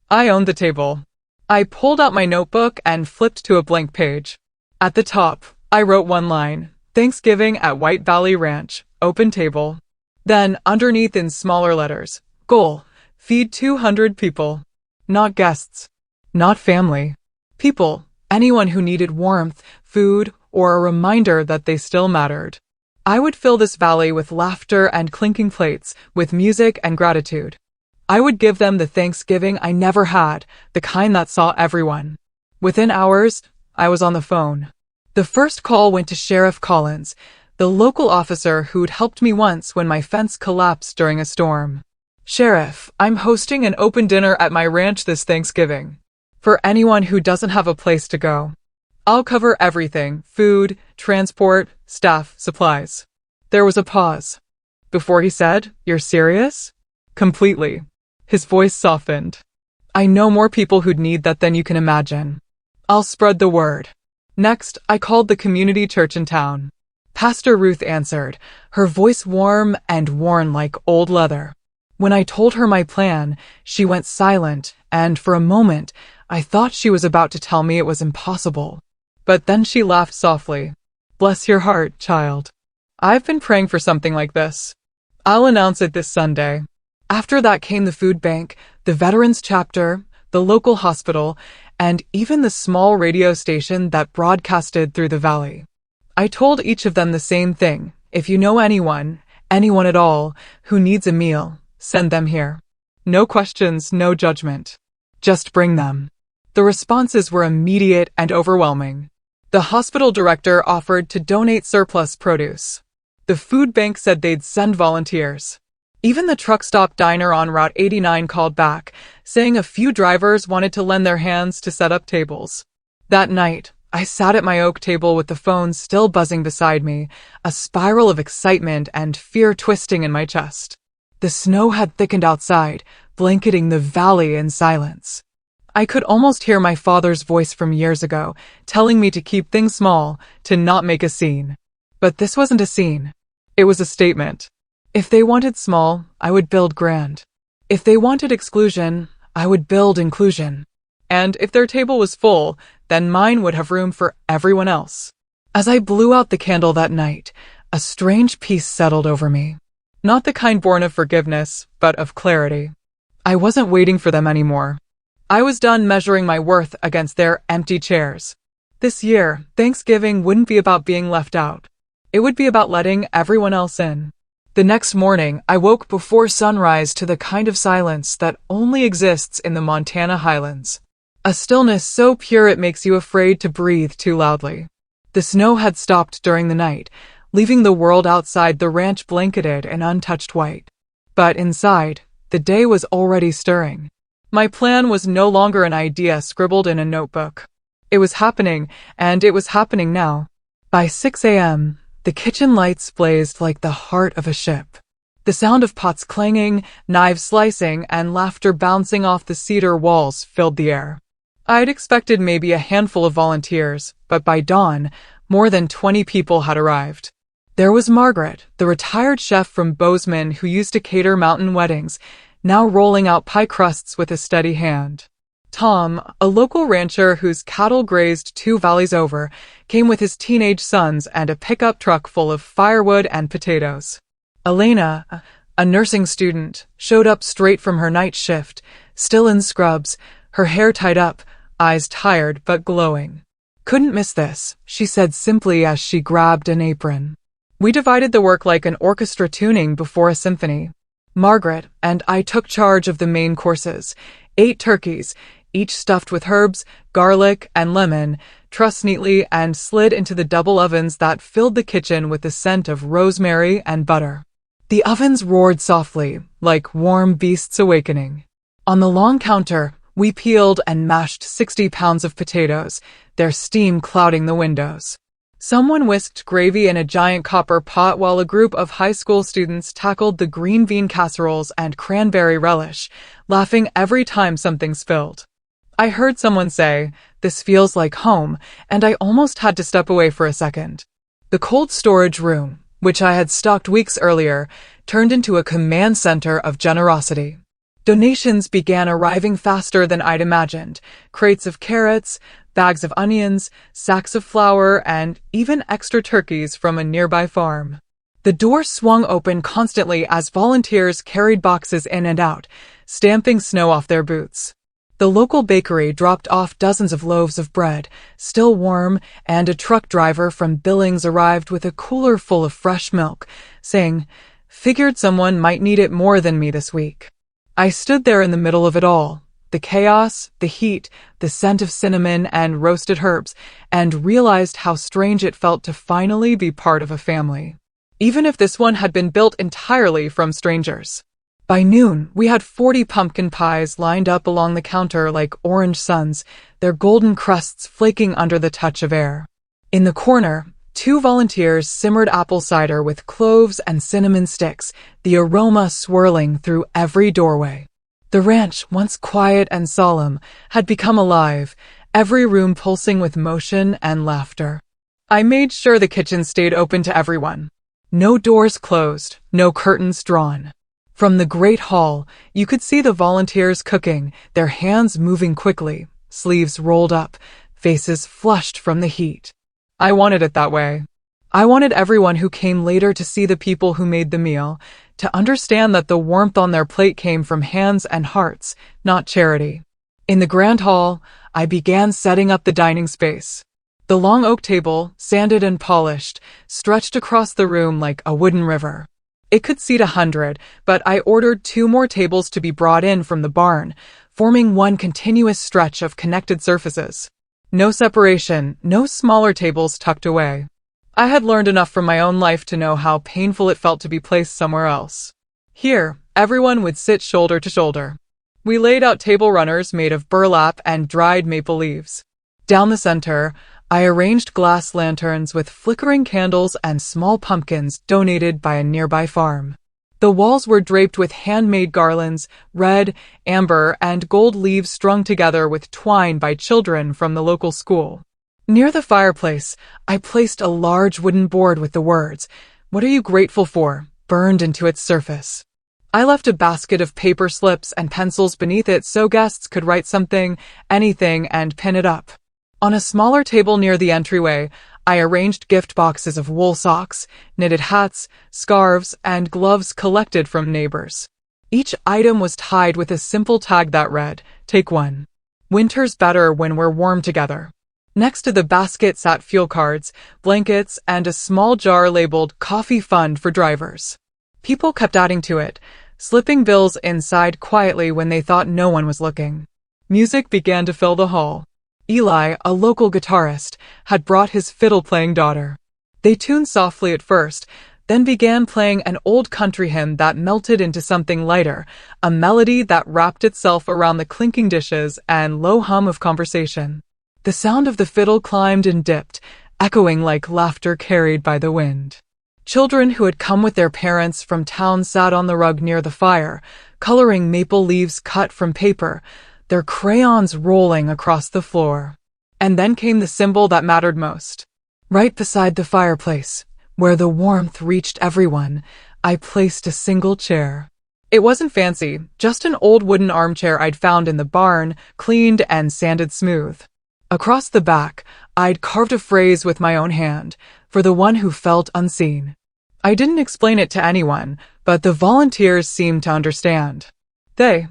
I owned the table. I pulled out my notebook and flipped to a blank page. At the top, I wrote one line, "Thanksgiving at White Valley Ranch, open table." Then, underneath in smaller letters, "Goal, feed 200 people." Not guests. Not family. People, anyone who needed warmth, food, or a reminder that they still mattered. I would fill this valley with laughter and clinking plates, with music and gratitude. I would give them the Thanksgiving I never had, the kind that saw everyone. Within hours, I was on the phone. The first call went to Sheriff Collins, the local officer who'd helped me once when my fence collapsed during a storm. "Sheriff, I'm hosting an open dinner at my ranch this Thanksgiving. For anyone who doesn't have a place to go. I'll cover everything, food, transport, staff, supplies." There was a pause. Before he said, "You're serious?" "Completely." His voice softened. I know more people who'd need that than you can imagine. I'll spread the word. Next, I called the community church in town. Pastor Ruth answered, her voice warm and worn like old leather. When I told her my plan, she went silent, and for a moment, I thought she was about to tell me it was impossible. But then she laughed softly. Bless your heart, child. I've been praying for something like this. I'll announce it this Sunday. After that came the food bank, the veterans chapter, the local hospital, and even the small radio station that broadcasted through the valley. I told each of them the same thing. If you know anyone at all, who needs a meal, send them here. No questions, no judgment. Just bring them. The responses were immediate and overwhelming. The hospital director offered to donate surplus produce. The food bank said they'd send volunteers. Even the truck stop diner on Route 89 called back, saying a few drivers wanted to lend their hands to set up tables. That night, I sat at my oak table with the phone still buzzing beside me, a spiral of excitement and fear twisting in my chest. The snow had thickened outside, blanketing the valley in silence. I could almost hear my father's voice from years ago, telling me to keep things small, to not make a scene. But this wasn't a scene. It was a statement. If they wanted small, I would build grand. If they wanted exclusion, I would build inclusion. And if their table was full, then mine would have room for everyone else. As I blew out the candle that night, a strange peace settled over me. Not the kind born of forgiveness, but of clarity. I wasn't waiting for them anymore. I was done measuring my worth against their empty chairs. This year, Thanksgiving wouldn't be about being left out. It would be about letting everyone else in. The next morning, I woke before sunrise to the kind of silence that only exists in the Montana highlands. A stillness so pure it makes you afraid to breathe too loudly. The snow had stopped during the night, leaving the world outside the ranch blanketed in untouched white. But inside, the day was already stirring. My plan was no longer an idea scribbled in a notebook. It was happening, and it was happening now. By 6 a.m., the kitchen lights blazed like the heart of a ship. The sound of pots clanging, knives slicing, and laughter bouncing off the cedar walls filled the air. I'd expected maybe a handful of volunteers, but by dawn, more than 20 people had arrived. There was Margaret, the retired chef from Bozeman who used to cater mountain weddings, now rolling out pie crusts with a steady hand. Tom, a local rancher whose cattle grazed 2 valleys over, came with his teenage sons and a pickup truck full of firewood and potatoes. Elena, a nursing student, showed up straight from her night shift, still in scrubs, her hair tied up, eyes tired but glowing. Couldn't miss this, she said simply as she grabbed an apron. We divided the work like an orchestra tuning before a symphony. Margaret and I took charge of the main courses, 8 turkeys, each stuffed with herbs, garlic, and lemon, trussed neatly and slid into the double ovens that filled the kitchen with the scent of rosemary and butter. The ovens roared softly, like warm beasts awakening. On the long counter, we peeled and mashed 60 pounds of potatoes, their steam clouding the windows. Someone whisked gravy in a giant copper pot while a group of high school students tackled the green bean casseroles and cranberry relish, laughing every time something spilled. I heard someone say, "This feels like home," and I almost had to step away for a second. The cold storage room, which I had stocked weeks earlier, turned into a command center of generosity. Donations began arriving faster than I'd imagined. Crates of carrots, bags of onions, sacks of flour, and even extra turkeys from a nearby farm. The door swung open constantly as volunteers carried boxes in and out, stamping snow off their boots. The local bakery dropped off dozens of loaves of bread, still warm, and a truck driver from Billings arrived with a cooler full of fresh milk, saying, "Figured someone might need it more than me this week." I stood there in the middle of it all, the chaos, the heat, the scent of cinnamon and roasted herbs, and realized how strange it felt to finally be part of a family, even if this one had been built entirely from strangers. By noon, we had 40 pumpkin pies lined up along the counter like orange suns, their golden crusts flaking under the touch of air. In the corner, 2 volunteers simmered apple cider with cloves and cinnamon sticks, the aroma swirling through every doorway. The ranch, once quiet and solemn, had become alive, every room pulsing with motion and laughter. I made sure the kitchen stayed open to everyone. No doors closed, no curtains drawn. From the great hall, you could see the volunteers cooking, their hands moving quickly, sleeves rolled up, faces flushed from the heat. I wanted it that way. I wanted everyone who came later to see the people who made the meal, to understand that the warmth on their plate came from hands and hearts, not charity. In the grand hall, I began setting up the dining space. The long oak table, sanded and polished, stretched across the room like a wooden river. It could seat 100, but I ordered 2 more tables to be brought in from the barn, forming one continuous stretch of connected surfaces. No separation, no smaller tables tucked away. I had learned enough from my own life to know how painful it felt to be placed somewhere else. Here, everyone would sit shoulder to shoulder. We laid out table runners made of burlap and dried maple leaves. Down the center, I arranged glass lanterns with flickering candles and small pumpkins donated by a nearby farm. The walls were draped with handmade garlands, red, amber, and gold leaves strung together with twine by children from the local school. Near the fireplace, I placed a large wooden board with the words, "What are you grateful for?" burned into its surface. I left a basket of paper slips and pencils beneath it so guests could write something, anything, and pin it up. On a smaller table near the entryway, I arranged gift boxes of wool socks, knitted hats, scarves, and gloves collected from neighbors. Each item was tied with a simple tag that read, "Take one. Winter's better when we're warm together." Next to the basket sat fuel cards, blankets, and a small jar labeled "Coffee Fund for Drivers." People kept adding to it, slipping bills inside quietly when they thought no one was looking. Music began to fill the hall. Eli, a local guitarist, had brought his fiddle-playing daughter. They tuned softly at first, then began playing an old country hymn that melted into something lighter, a melody that wrapped itself around the clinking dishes and low hum of conversation. The sound of the fiddle climbed and dipped, echoing like laughter carried by the wind. Children who had come with their parents from town sat on the rug near the fire, coloring maple leaves cut from paper, their crayons rolling across the floor. And then came the symbol that mattered most. Right beside the fireplace, where the warmth reached everyone, I placed a single chair. It wasn't fancy, just an old wooden armchair I'd found in the barn, cleaned and sanded smooth. Across the back, I'd carved a phrase with my own hand, for the one who felt unseen. I didn't explain it to anyone, but the volunteers seemed to understand. They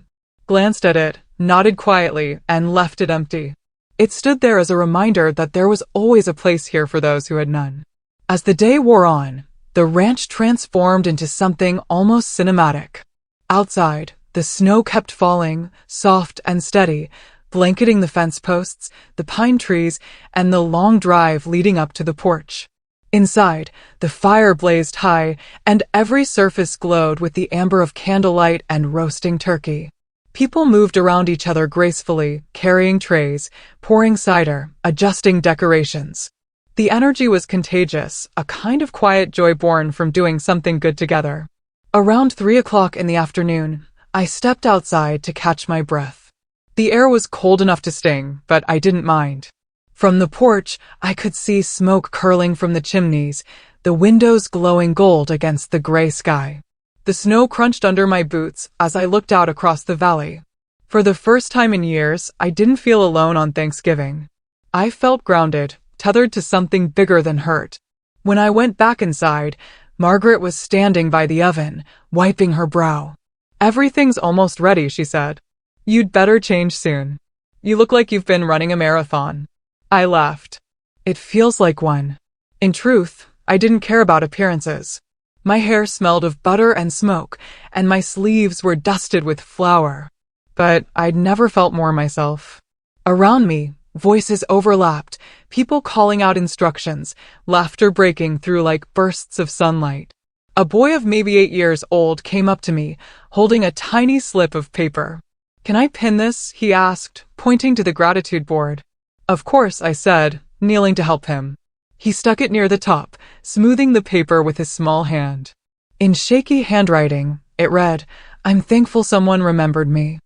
glanced at it, nodded quietly, and left it empty. It stood there as a reminder that there was always a place here for those who had none. As the day wore on, the ranch transformed into something almost cinematic. Outside, the snow kept falling, soft and steady, blanketing the fence posts, the pine trees, and the long drive leading up to the porch. Inside, the fire blazed high, and every surface glowed with the amber of candlelight and roasting turkey. People moved around each other gracefully, carrying trays, pouring cider, adjusting decorations. The energy was contagious, a kind of quiet joy born from doing something good together. Around 3 o'clock in the afternoon, I stepped outside to catch my breath. The air was cold enough to sting, but I didn't mind. From the porch, I could see smoke curling from the chimneys, the windows glowing gold against the gray sky. The snow crunched under my boots as I looked out across the valley. For the first time in years, I didn't feel alone on Thanksgiving. I felt grounded, tethered to something bigger than hurt. When I went back inside, Margaret was standing by the oven, wiping her brow. "Everything's almost ready," she said. "You'd better change soon. You look like you've been running a marathon." I laughed. It feels like one. In truth, I didn't care about appearances. My hair smelled of butter and smoke, and my sleeves were dusted with flour. But I'd never felt more myself. Around me, voices overlapped, people calling out instructions, laughter breaking through like bursts of sunlight. A boy of maybe 8 years old came up to me, holding a tiny slip of paper. "Can I pin this?" he asked, pointing to the gratitude board. "Of course," I said, kneeling to help him. He stuck it near the top, smoothing the paper with his small hand. In shaky handwriting, it read, "I'm thankful someone remembered me."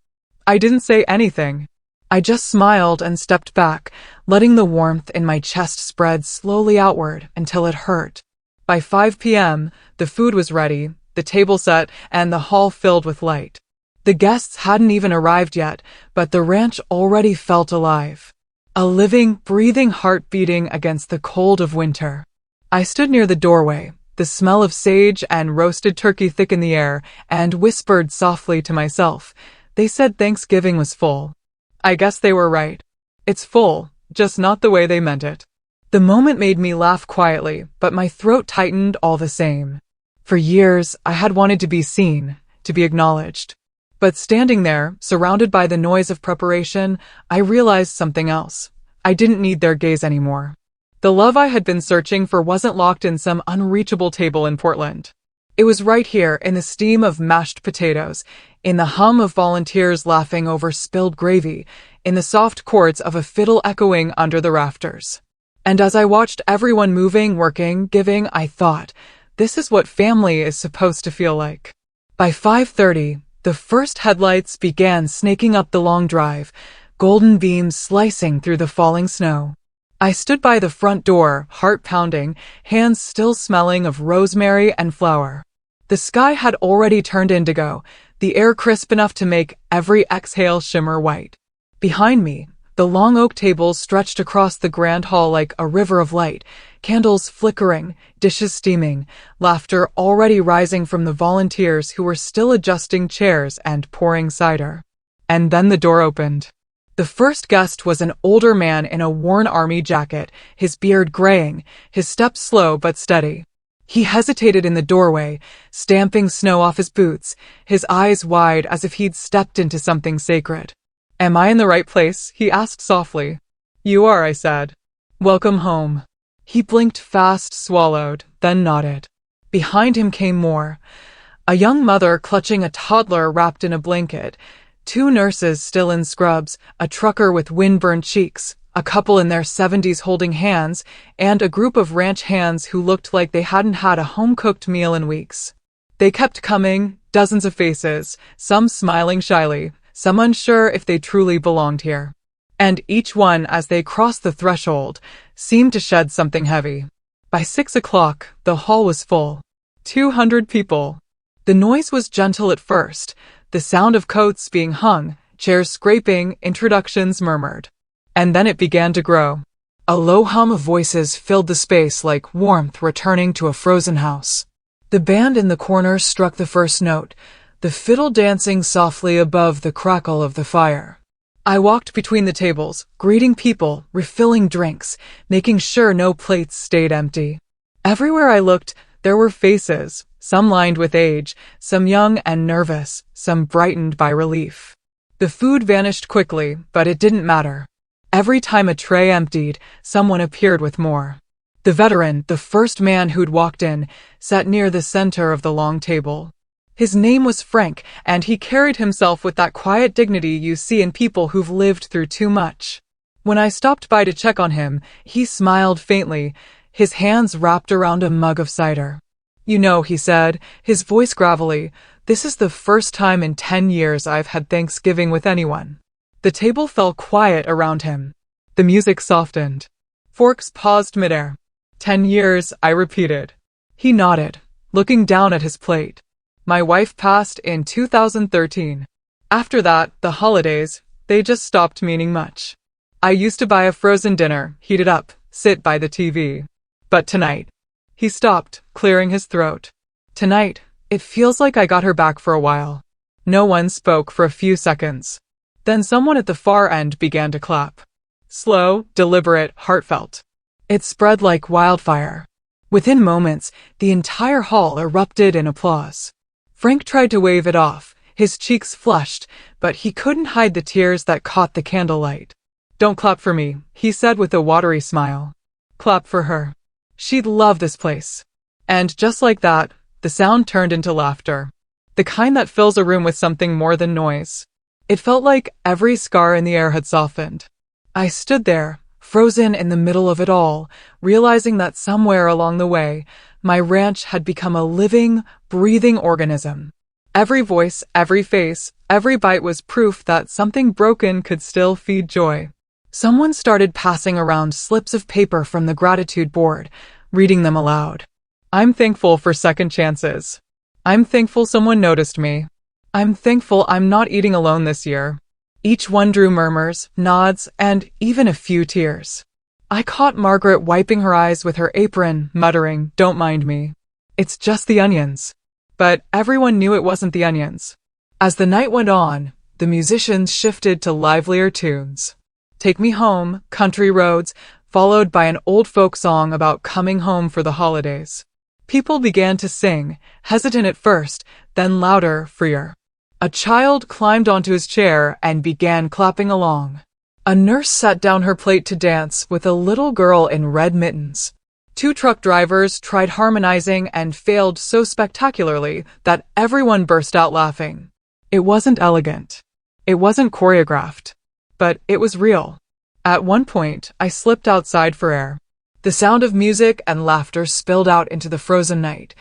I didn't say anything. I just smiled and stepped back, letting the warmth in my chest spread slowly outward until it hurt. By 5 p.m., the food was ready, the table set, and the hall filled with light. The guests hadn't even arrived yet, but the ranch already felt alive. A living, breathing heart beating against the cold of winter. I stood near the doorway, the smell of sage and roasted turkey thick in the air, and whispered softly to myself. They said Thanksgiving was full. I guess they were right. It's full, just not the way they meant it. The moment made me laugh quietly, but my throat tightened all the same. For years, I had wanted to be seen, to be acknowledged. But standing there, surrounded by the noise of preparation, I realized something else. I didn't need their gaze anymore. The love I had been searching for wasn't locked in some unreachable table in Portland. It was right here, in the steam of mashed potatoes, in the hum of volunteers laughing over spilled gravy, in the soft chords of a fiddle echoing under the rafters. And as I watched everyone moving, working, giving, I thought, this is what family is supposed to feel like. By 5:30, the first headlights began snaking up the long drive, golden beams slicing through the falling snow. I stood by the front door, heart pounding, hands still smelling of rosemary and flour. The sky had already turned indigo, the air crisp enough to make every exhale shimmer white. Behind me, the long oak tables stretched across the grand hall like a river of light, candles flickering, dishes steaming, laughter already rising from the volunteers who were still adjusting chairs and pouring cider. And then the door opened. The first guest was an older man in a worn army jacket, his beard graying, his steps slow but steady. He hesitated in the doorway, stamping snow off his boots, his eyes wide as if he'd stepped into something sacred. "Am I in the right place?" he asked softly. "You are," I said. "Welcome home." He blinked fast, swallowed, then nodded. Behind him came more. A young mother clutching a toddler wrapped in a blanket, 2 nurses still in scrubs, a trucker with wind-burned cheeks, a couple in their 70s holding hands, and a group of ranch hands who looked like they hadn't had a home-cooked meal in weeks. They kept coming, dozens of faces, some smiling shyly, some unsure if they truly belonged here. And each one, as they crossed the threshold, seemed to shed something heavy. By 6 o'clock, the hall was full. 200 people. The noise was gentle at first, the sound of coats being hung, chairs scraping, introductions murmured. And then it began to grow. A low hum of voices filled the space like warmth returning to a frozen house. The band in the corner struck the first note, the fiddle dancing softly above the crackle of the fire. I walked between the tables, greeting people, refilling drinks, making sure no plates stayed empty. Everywhere I looked, there were faces, some lined with age, some young and nervous, some brightened by relief. The food vanished quickly, but it didn't matter. Every time a tray emptied, someone appeared with more. The veteran, the first man who'd walked in, sat near the center of the long table. His name was Frank, and he carried himself with that quiet dignity you see in people who've lived through too much. When I stopped by to check on him, he smiled faintly, his hands wrapped around a mug of cider. "You know," he said, his voice gravelly, "this is the first time in 10 years I've had Thanksgiving with anyone." The table fell quiet around him. The music softened. Forks paused midair. 10 years, I repeated. He nodded, looking down at his plate. My wife passed in 2013. After that, the holidays, they just stopped meaning much. I used to buy a frozen dinner, heat it up, sit by the TV. But tonight, he stopped, clearing his throat. Tonight, it feels like I got her back for a while. No one spoke for a few seconds. Then someone at the far end began to clap. Slow, deliberate, heartfelt. It spread like wildfire. Within moments, the entire hall erupted in applause. Frank tried to wave it off, his cheeks flushed, but he couldn't hide the tears that caught the candlelight. "Don't clap for me," he said with a watery smile. "Clap for her. She'd love this place." And just like that, the sound turned into laughter. The kind that fills a room with something more than noise. It felt like every scar in the air had softened. I stood there, frozen in the middle of it all, realizing that somewhere along the way, my ranch had become a living, breathing organism. Every voice, every face, Every bite was proof that something broken could still feed joy. Someone started passing around slips of paper from the gratitude board, reading them aloud. I'm thankful for second chances. I'm thankful someone noticed me. I'm thankful I'm not eating alone this year. Each one drew murmurs, nods, and even a few tears. I caught Margaret wiping her eyes with her apron, muttering, "Don't mind me. It's just the onions." But everyone knew it wasn't the onions. As the night went on, the musicians shifted to livelier tunes. Take Me Home, Country Roads, followed by an old folk song about coming home for the holidays. People began to sing, hesitant at first, then louder, freer. A child climbed onto his chair and began clapping along. A nurse set down her plate to dance with a little girl in red mittens. 2 truck drivers tried harmonizing and failed so spectacularly that everyone burst out laughing. It wasn't elegant. It wasn't choreographed. But it was real. At one point, I slipped outside for air. The sound of music and laughter spilled out into the frozen night,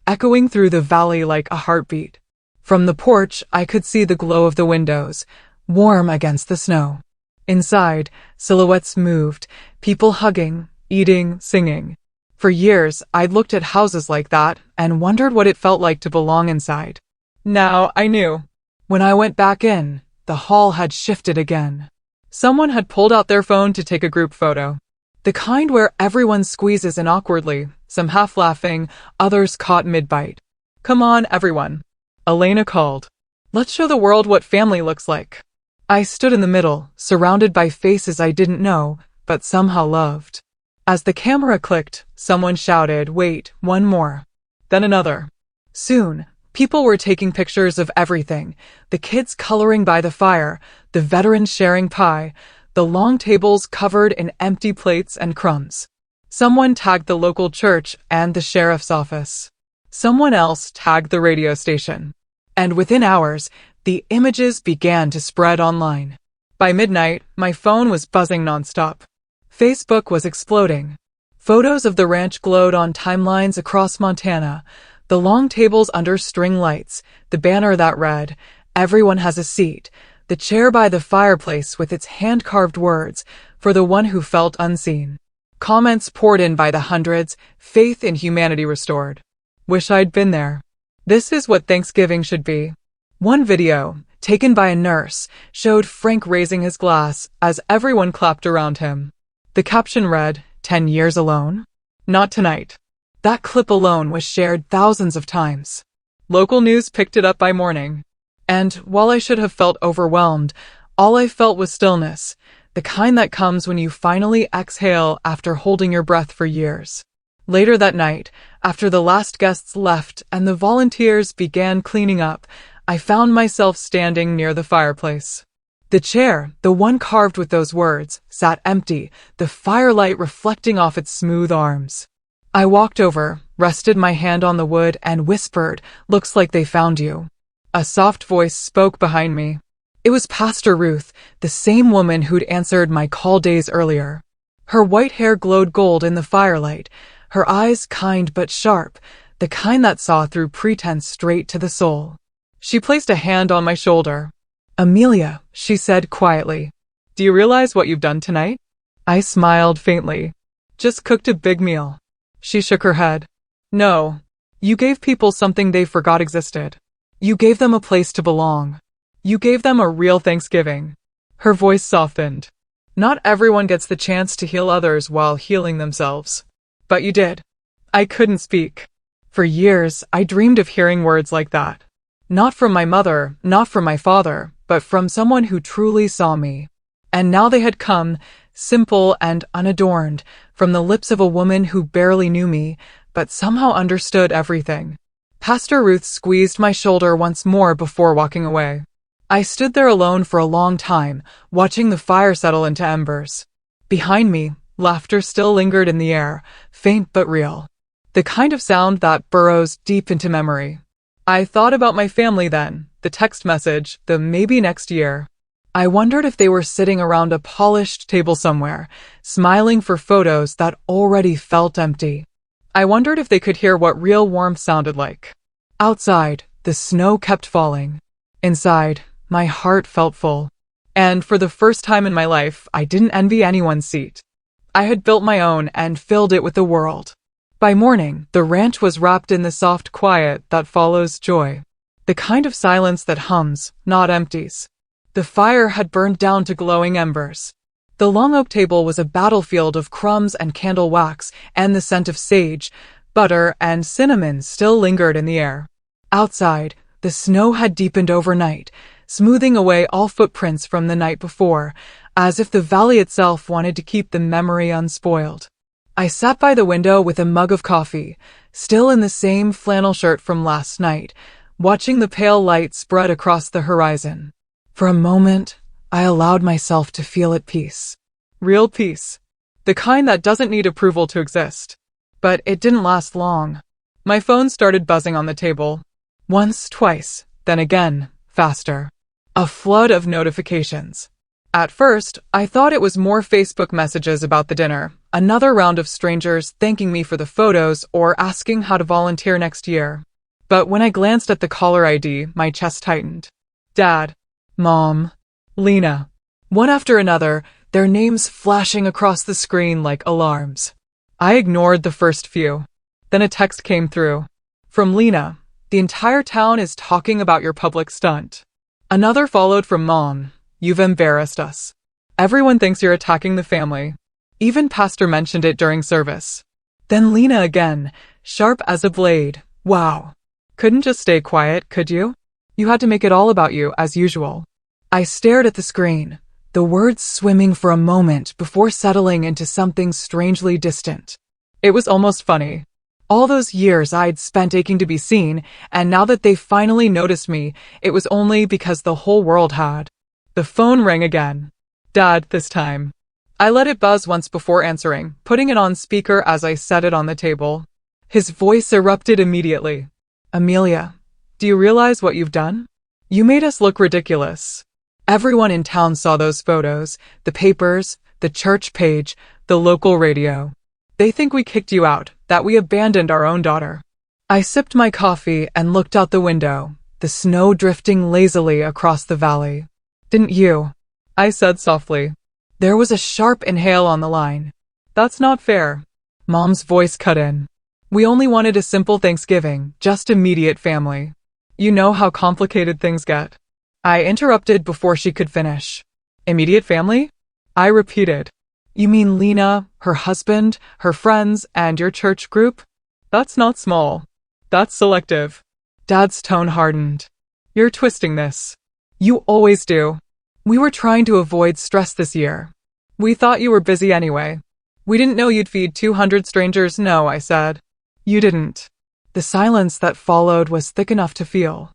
echoing through the valley like a heartbeat. From the porch, I could see the glow of the windows, warm against the snow. Inside, silhouettes moved, people hugging, eating, singing. For years, I'd looked at houses like that and wondered what it felt like to belong inside. Now I knew. When I went back in, the hall had shifted again. Someone had pulled out their phone to take a group photo. The kind where everyone squeezes in awkwardly, some half laughing, others caught mid-bite. "Come on, everyone," Elena called. "Let's show the world what family looks like." I stood in the middle, surrounded by faces I didn't know, but somehow loved. As the camera clicked, someone shouted, "Wait, one more." Then another. Soon, people were taking pictures of everything, the kids coloring by the fire, the veterans sharing pie, the long tables covered in empty plates and crumbs. Someone tagged the local church and the sheriff's office. Someone else tagged the radio station. And within hours, the images began to spread online. By midnight, my phone was buzzing nonstop. Facebook was exploding. Photos of the ranch glowed on timelines across Montana, the long tables under string lights, the banner that read, "Everyone has a seat," the chair by the fireplace with its hand-carved words, "For the one who felt unseen." Comments poured in by the hundreds, faith in humanity restored. Wish I'd been there. This is what Thanksgiving should be. One video, taken by a nurse, showed Frank raising his glass as everyone clapped around him. The caption read, "10 years alone? Not tonight." That clip alone was shared thousands of times. Local news picked it up by morning. And while I should have felt overwhelmed, all I felt was stillness, the kind that comes when you finally exhale after holding your breath for years. Later that night, after the last guests left and the volunteers began cleaning up, I found myself standing near the fireplace. The chair, the one carved with those words, sat empty, the firelight reflecting off its smooth arms. I walked over, rested my hand on the wood, and whispered, "Looks like they found you." A soft voice spoke behind me. It was Pastor Ruth, the same woman who'd answered my call days earlier. Her white hair glowed gold in the firelight, her eyes kind but sharp, the kind that saw through pretense straight to the soul. She placed a hand on my shoulder. "Amelia," she said quietly, "do you realize what you've done tonight?" I smiled faintly. "Just cooked a big meal." She shook her head. "No, you gave people something they forgot existed. You gave them a place to belong. You gave them a real Thanksgiving." Her voice softened. "Not everyone gets the chance to heal others while healing themselves. But you did." I couldn't speak. For years, I dreamed of hearing words like that. Not from my mother, not from my father, but from someone who truly saw me. And now they had come, simple and unadorned, from the lips of a woman who barely knew me, but somehow understood everything. Pastor Ruth squeezed my shoulder once more before walking away. I stood there alone for a long time, watching the fire settle into embers. Behind me, laughter still lingered in the air, faint but real. The kind of sound that burrows deep into memory. I thought about my family then, the text message, the maybe next year. I wondered if they were sitting around a polished table somewhere, smiling for photos that already felt empty. I wondered if they could hear what real warmth sounded like. Outside, the snow kept falling. Inside, my heart felt full. And for the first time in my life, I didn't envy anyone's seat. I had built my own and filled it with the world. By morning, the ranch was wrapped in the soft quiet that follows joy. The kind of silence that hums, not empties. The fire had burned down to glowing embers. The long oak table was a battlefield of crumbs and candle wax, and the scent of sage, butter, and cinnamon still lingered in the air. Outside, the snow had deepened overnight, smoothing away all footprints from the night before, as if the valley itself wanted to keep the memory unspoiled. I sat by the window with a mug of coffee, still in the same flannel shirt from last night, watching the pale light spread across the horizon. For a moment, I allowed myself to feel at peace. Real peace. The kind that doesn't need approval to exist. But it didn't last long. My phone started buzzing on the table. Once, twice, then again, faster. A flood of notifications. At first, I thought it was more Facebook messages about the dinner, another round of strangers thanking me for the photos or asking how to volunteer next year. But when I glanced at the caller ID, my chest tightened. Dad, Mom, Lena. One after another, their names flashing across the screen like alarms. I ignored the first few. Then a text came through. From Lena, the entire town is talking about your public stunt. Another followed from Mom, you've embarrassed us. Everyone thinks you're attacking the family. Even Pastor mentioned it during service. Then Lena again, sharp as a blade. Wow. Couldn't just stay quiet, could you? You had to make it all about you, as usual. I stared at the screen, the words swimming for a moment before settling into something strangely distant. It was almost funny. All those years I'd spent aching to be seen, and now that they finally noticed me, it was only because the whole world had. The phone rang again. Dad, this time. I let it buzz once before answering, putting it on speaker as I set it on the table. His voice erupted immediately. Amelia, do you realize what you've done? You made us look ridiculous. Everyone in town saw those photos, the papers, the church page, the local radio. They think we kicked you out, that we abandoned our own daughter. I sipped my coffee and looked out the window, the snow drifting lazily across the valley. Didn't you? I said softly. There was a sharp inhale on the line. That's not fair. Mom's voice cut in. We only wanted a simple Thanksgiving, just immediate family. You know how complicated things get. I interrupted before she could finish. Immediate family? I repeated. You mean Lena, her husband, her friends, and your church group? That's not small. That's selective. Dad's tone hardened. You're twisting this. You always do. We were trying to avoid stress this year. We thought you were busy anyway. We didn't know you'd feed 200 strangers. No, I said. You didn't. The silence that followed was thick enough to feel.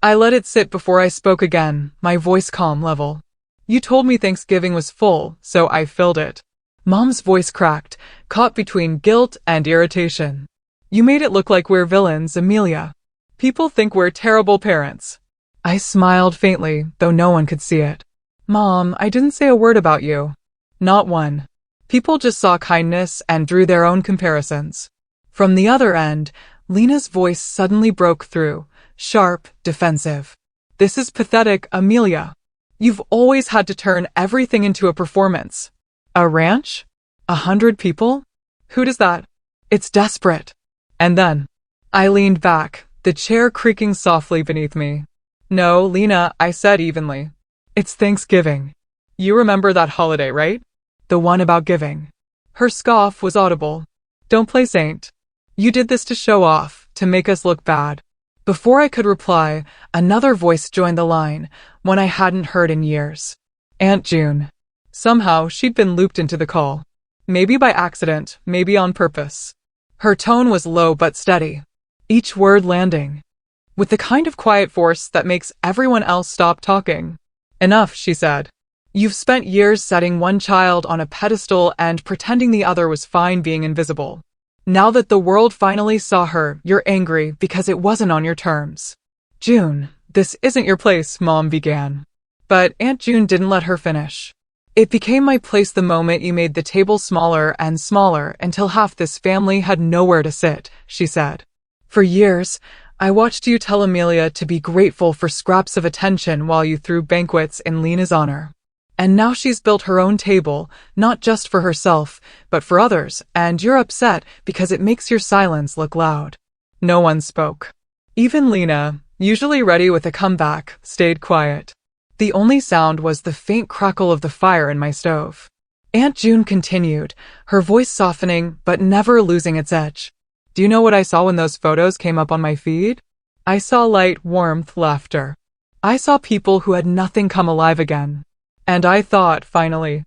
I let it sit before I spoke again, my voice calm level. You told me Thanksgiving was full, so I filled it. Mom's voice cracked, caught between guilt and irritation. You made it look like we're villains, Amelia. People think we're terrible parents. I smiled faintly, though no one could see it. Mom, I didn't say a word about you. Not one. People just saw kindness and drew their own comparisons. From the other end, Lena's voice suddenly broke through, sharp, defensive. This is pathetic, Amelia. You've always had to turn everything into a performance. A ranch? 100 people? Who does that? It's desperate. And then, I leaned back, the chair creaking softly beneath me. No, Lena, I said evenly. It's Thanksgiving. You remember that holiday, right? The one about giving. Her scoff was audible. Don't play saint. You did this to show off, to make us look bad. Before I could reply, another voice joined the line, one I hadn't heard in years. Aunt June. Somehow, she'd been looped into the call. Maybe by accident, maybe on purpose. Her tone was low but steady, each word landing with the kind of quiet force that makes everyone else stop talking. Enough, she said. You've spent years setting one child on a pedestal and pretending the other was fine being invisible. Now that the world finally saw her, you're angry because it wasn't on your terms. June, this isn't your place, Mom began. But Aunt June didn't let her finish. It became my place the moment you made the table smaller and smaller until half this family had nowhere to sit, she said. For years, I watched you tell Amelia to be grateful for scraps of attention while you threw banquets in Lena's honor. And now she's built her own table, not just for herself, but for others, and you're upset because it makes your silence look loud. No one spoke. Even Lena, usually ready with a comeback, stayed quiet. The only sound was the faint crackle of the fire in my stove. Aunt June continued, her voice softening but never losing its edge. Do you know what I saw when those photos came up on my feed? I saw light, warmth, laughter. I saw people who had nothing come alive again. And I thought, finally,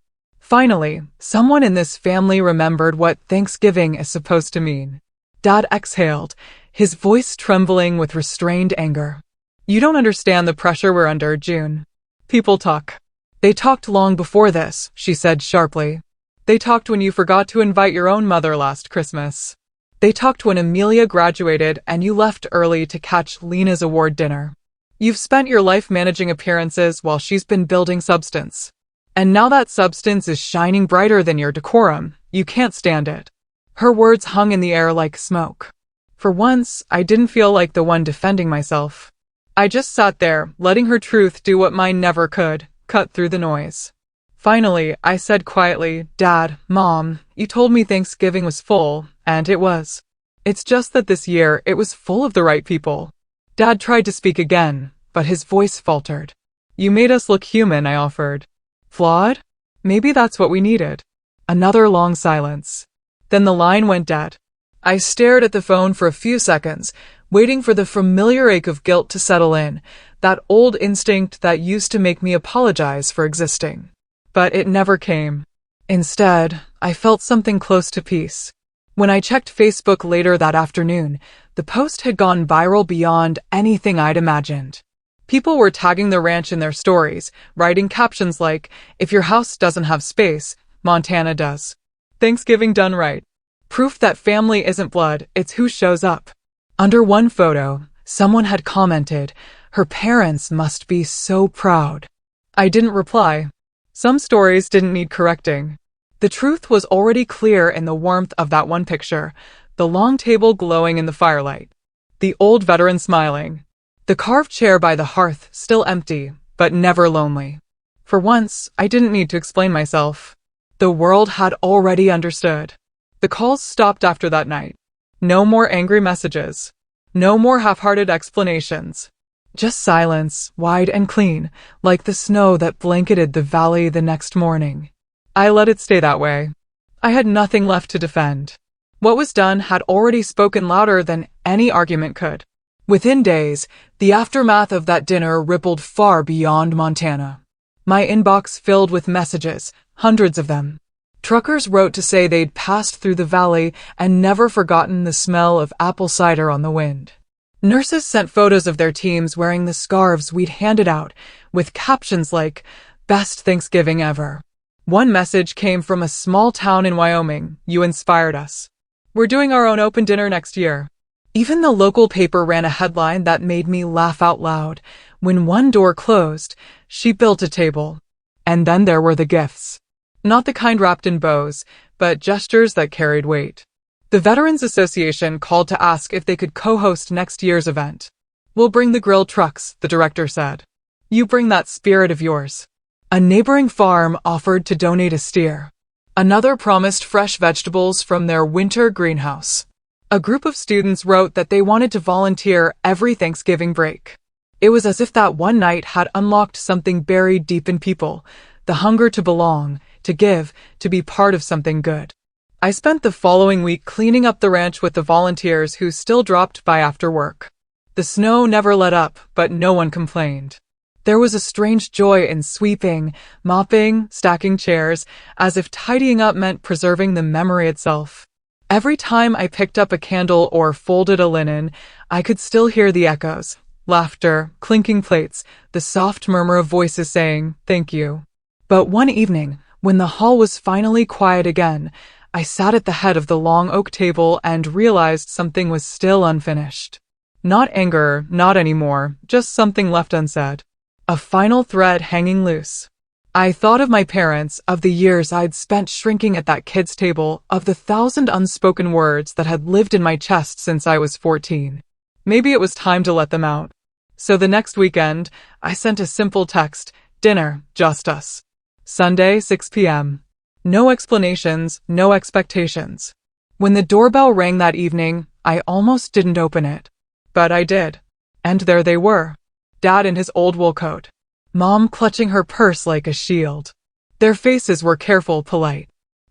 someone in this family remembered what Thanksgiving is supposed to mean. Dad exhaled, his voice trembling with restrained anger. You don't understand the pressure we're under, June. People talk. They talked long before this, she said sharply. They talked when you forgot to invite your own mother last Christmas. They talked when Amelia graduated and you left early to catch Lena's award dinner. You've spent your life managing appearances while she's been building substance. And now that substance is shining brighter than your decorum. You can't stand it. Her words hung in the air like smoke. For once, I didn't feel like the one defending myself. I just sat there, letting her truth do what mine never could, cut through the noise. Finally, I said quietly, Dad, Mom, you told me Thanksgiving was full, and it was. It's just that this year, it was full of the right people. Dad tried to speak again, but his voice faltered. You made us look human, I offered. Flawed? Maybe that's what we needed. Another long silence. Then the line went dead. I stared at the phone for a few seconds, waiting for the familiar ache of guilt to settle in, that old instinct that used to make me apologize for existing. But it never came. Instead, I felt something close to peace. When I checked Facebook later that afternoon, the post had gone viral beyond anything I'd imagined. People were tagging the ranch in their stories, writing captions like, if your house doesn't have space, Montana does. Thanksgiving done right. Proof that family isn't blood, it's who shows up. Under one photo, someone had commented, her parents must be so proud. I didn't reply. Some stories didn't need correcting. The truth was already clear in the warmth of that one picture, the long table glowing in the firelight, the old veteran smiling, the carved chair by the hearth still empty, but never lonely. For once, I didn't need to explain myself. The world had already understood. The calls stopped after that night. No more angry messages. No more half-hearted explanations. Just silence, wide and clean, like the snow that blanketed the valley the next morning. I let it stay that way. I had nothing left to defend. What was done had already spoken louder than any argument could. Within days, the aftermath of that dinner rippled far beyond Montana. My inbox filled with messages, hundreds of them. Truckers wrote to say they'd passed through the valley and never forgotten the smell of apple cider on the wind. Nurses sent photos of their teams wearing the scarves we'd handed out, with captions like, "Best Thanksgiving ever." One message came from a small town in Wyoming, "You inspired us. We're doing our own open dinner next year." Even the local paper ran a headline that made me laugh out loud. When one door closed, she built a table. And then there were the gifts. Not the kind wrapped in bows, but gestures that carried weight. The Veterans Association called to ask if they could co-host next year's event. "We'll bring the grill trucks," the director said. "You bring that spirit of yours." A neighboring farm offered to donate a steer. Another promised fresh vegetables from their winter greenhouse. A group of students wrote that they wanted to volunteer every Thanksgiving break. It was as if that one night had unlocked something buried deep in people, the hunger to belong, to give, to be part of something good. I spent the following week cleaning up the ranch with the volunteers who still dropped by after work. The snow never let up, but no one complained. There was a strange joy in sweeping, mopping, stacking chairs, as if tidying up meant preserving the memory itself. Every time I picked up a candle or folded a linen, I could still hear the echoes, laughter, clinking plates, the soft murmur of voices saying, "Thank you." But one evening, when the hall was finally quiet again, I sat at the head of the long oak table and realized something was still unfinished. Not anger, not anymore, just something left unsaid. A final thread hanging loose. I thought of my parents, of the years I'd spent shrinking at that kid's table, of the 1,000 unspoken words that had lived in my chest since I was 14. Maybe it was time to let them out. So the next weekend, I sent a simple text, dinner, just us. Sunday, 6 p.m. No explanations, no expectations. When the doorbell rang that evening, I almost didn't open it. But I did. And there they were. Dad in his old wool coat. Mom clutching her purse like a shield. Their faces were careful, polite.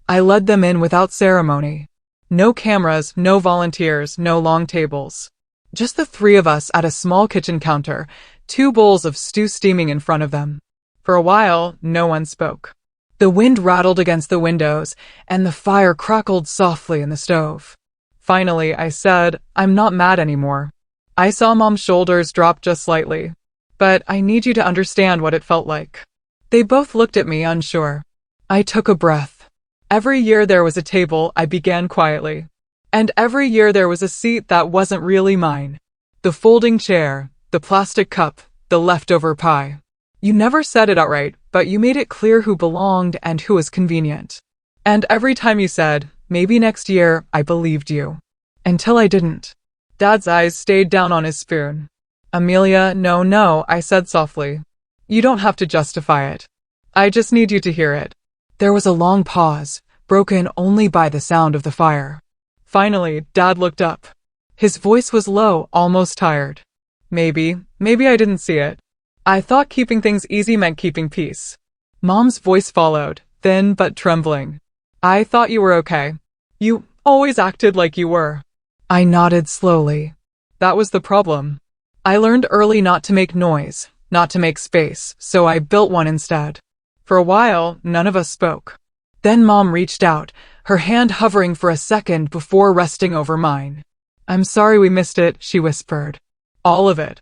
I led them in without ceremony. No cameras, no volunteers, no long tables. Just the three of us at a small kitchen counter, 2 bowls of stew steaming in front of them. For a while, no one spoke. The wind rattled against the windows, and the fire crackled softly in the stove. Finally, I said, I'm not mad anymore. I saw Mom's shoulders drop just slightly. But I need you to understand what it felt like. They both looked at me, unsure. I took a breath. Every year there was a table, I began quietly. And every year there was a seat that wasn't really mine. The folding chair, the plastic cup, the leftover pie. You never said it outright, but you made it clear who belonged and who was convenient. And every time you said, maybe next year, I believed you. Until I didn't. Dad's eyes stayed down on his spoon. Amelia, no, I said softly. You don't have to justify it. I just need you to hear it. There was a long pause, broken only by the sound of the fire. Finally, Dad looked up. His voice was low, almost tired. Maybe I didn't see it. I thought keeping things easy meant keeping peace. Mom's voice followed, thin but trembling. I thought you were okay. You always acted like you were. I nodded slowly. That was the problem. I learned early not to make noise, not to make space, so I built one instead. For a while, none of us spoke. Then Mom reached out, her hand hovering for a second before resting over mine. I'm sorry we missed it, she whispered. All of it.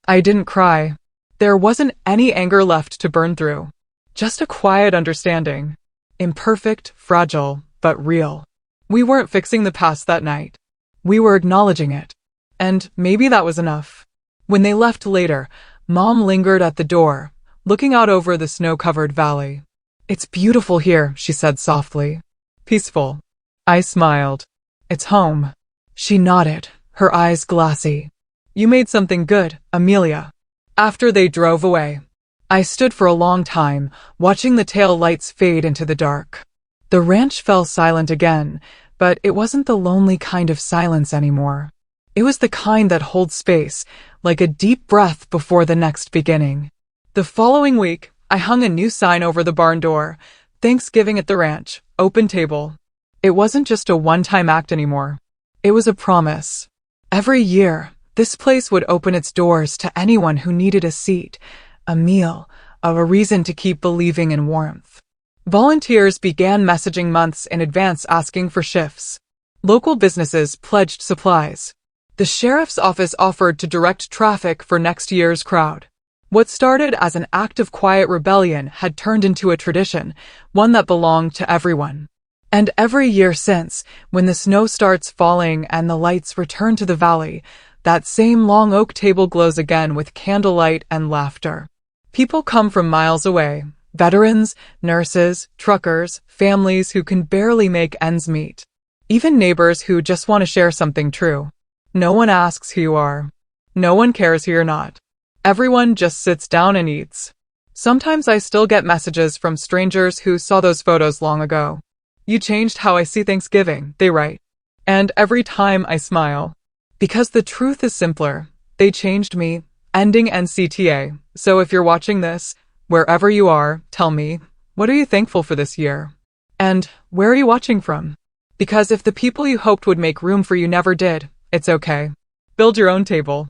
I didn't cry. There wasn't any anger left to burn through. Just a quiet understanding. Imperfect, fragile, but real. We weren't fixing the past that night. We were acknowledging it. And maybe that was enough. When they left later, Mom lingered at the door, looking out over the snow-covered valley. It's beautiful here, she said softly. Peaceful. I smiled. It's home. She nodded, her eyes glassy. You made something good, Amelia. After they drove away, I stood for a long time, watching the tail lights fade into the dark. The ranch fell silent again, but it wasn't the lonely kind of silence anymore. It was the kind that holds space, like a deep breath before the next beginning. The following week, I hung a new sign over the barn door. Thanksgiving at the ranch, open table. It wasn't just a one-time act anymore. It was a promise. Every year, this place would open its doors to anyone who needed a seat, a meal, a reason to keep believing in warmth. Volunteers began messaging months in advance asking for shifts. Local businesses pledged supplies. The sheriff's office offered to direct traffic for next year's crowd. What started as an act of quiet rebellion had turned into a tradition, one that belonged to everyone. And every year since, when the snow starts falling and the lights return to the valley, that same long oak table glows again with candlelight and laughter. People come from miles away. Veterans, nurses, truckers, families who can barely make ends meet. Even neighbors who just want to share something true. No one asks who you are. No one cares who you're not. Everyone just sits down and eats. Sometimes I still get messages from strangers who saw those photos long ago. You changed how I see Thanksgiving, they write. And every time I smile. Because the truth is simpler. They changed me, ending NCTA. So if you're watching this, wherever you are, tell me, what are you thankful for this year? And where are you watching from? Because if the people you hoped would make room for you never did, it's okay. Build your own table.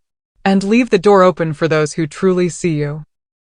And leave the door open for those who truly see you.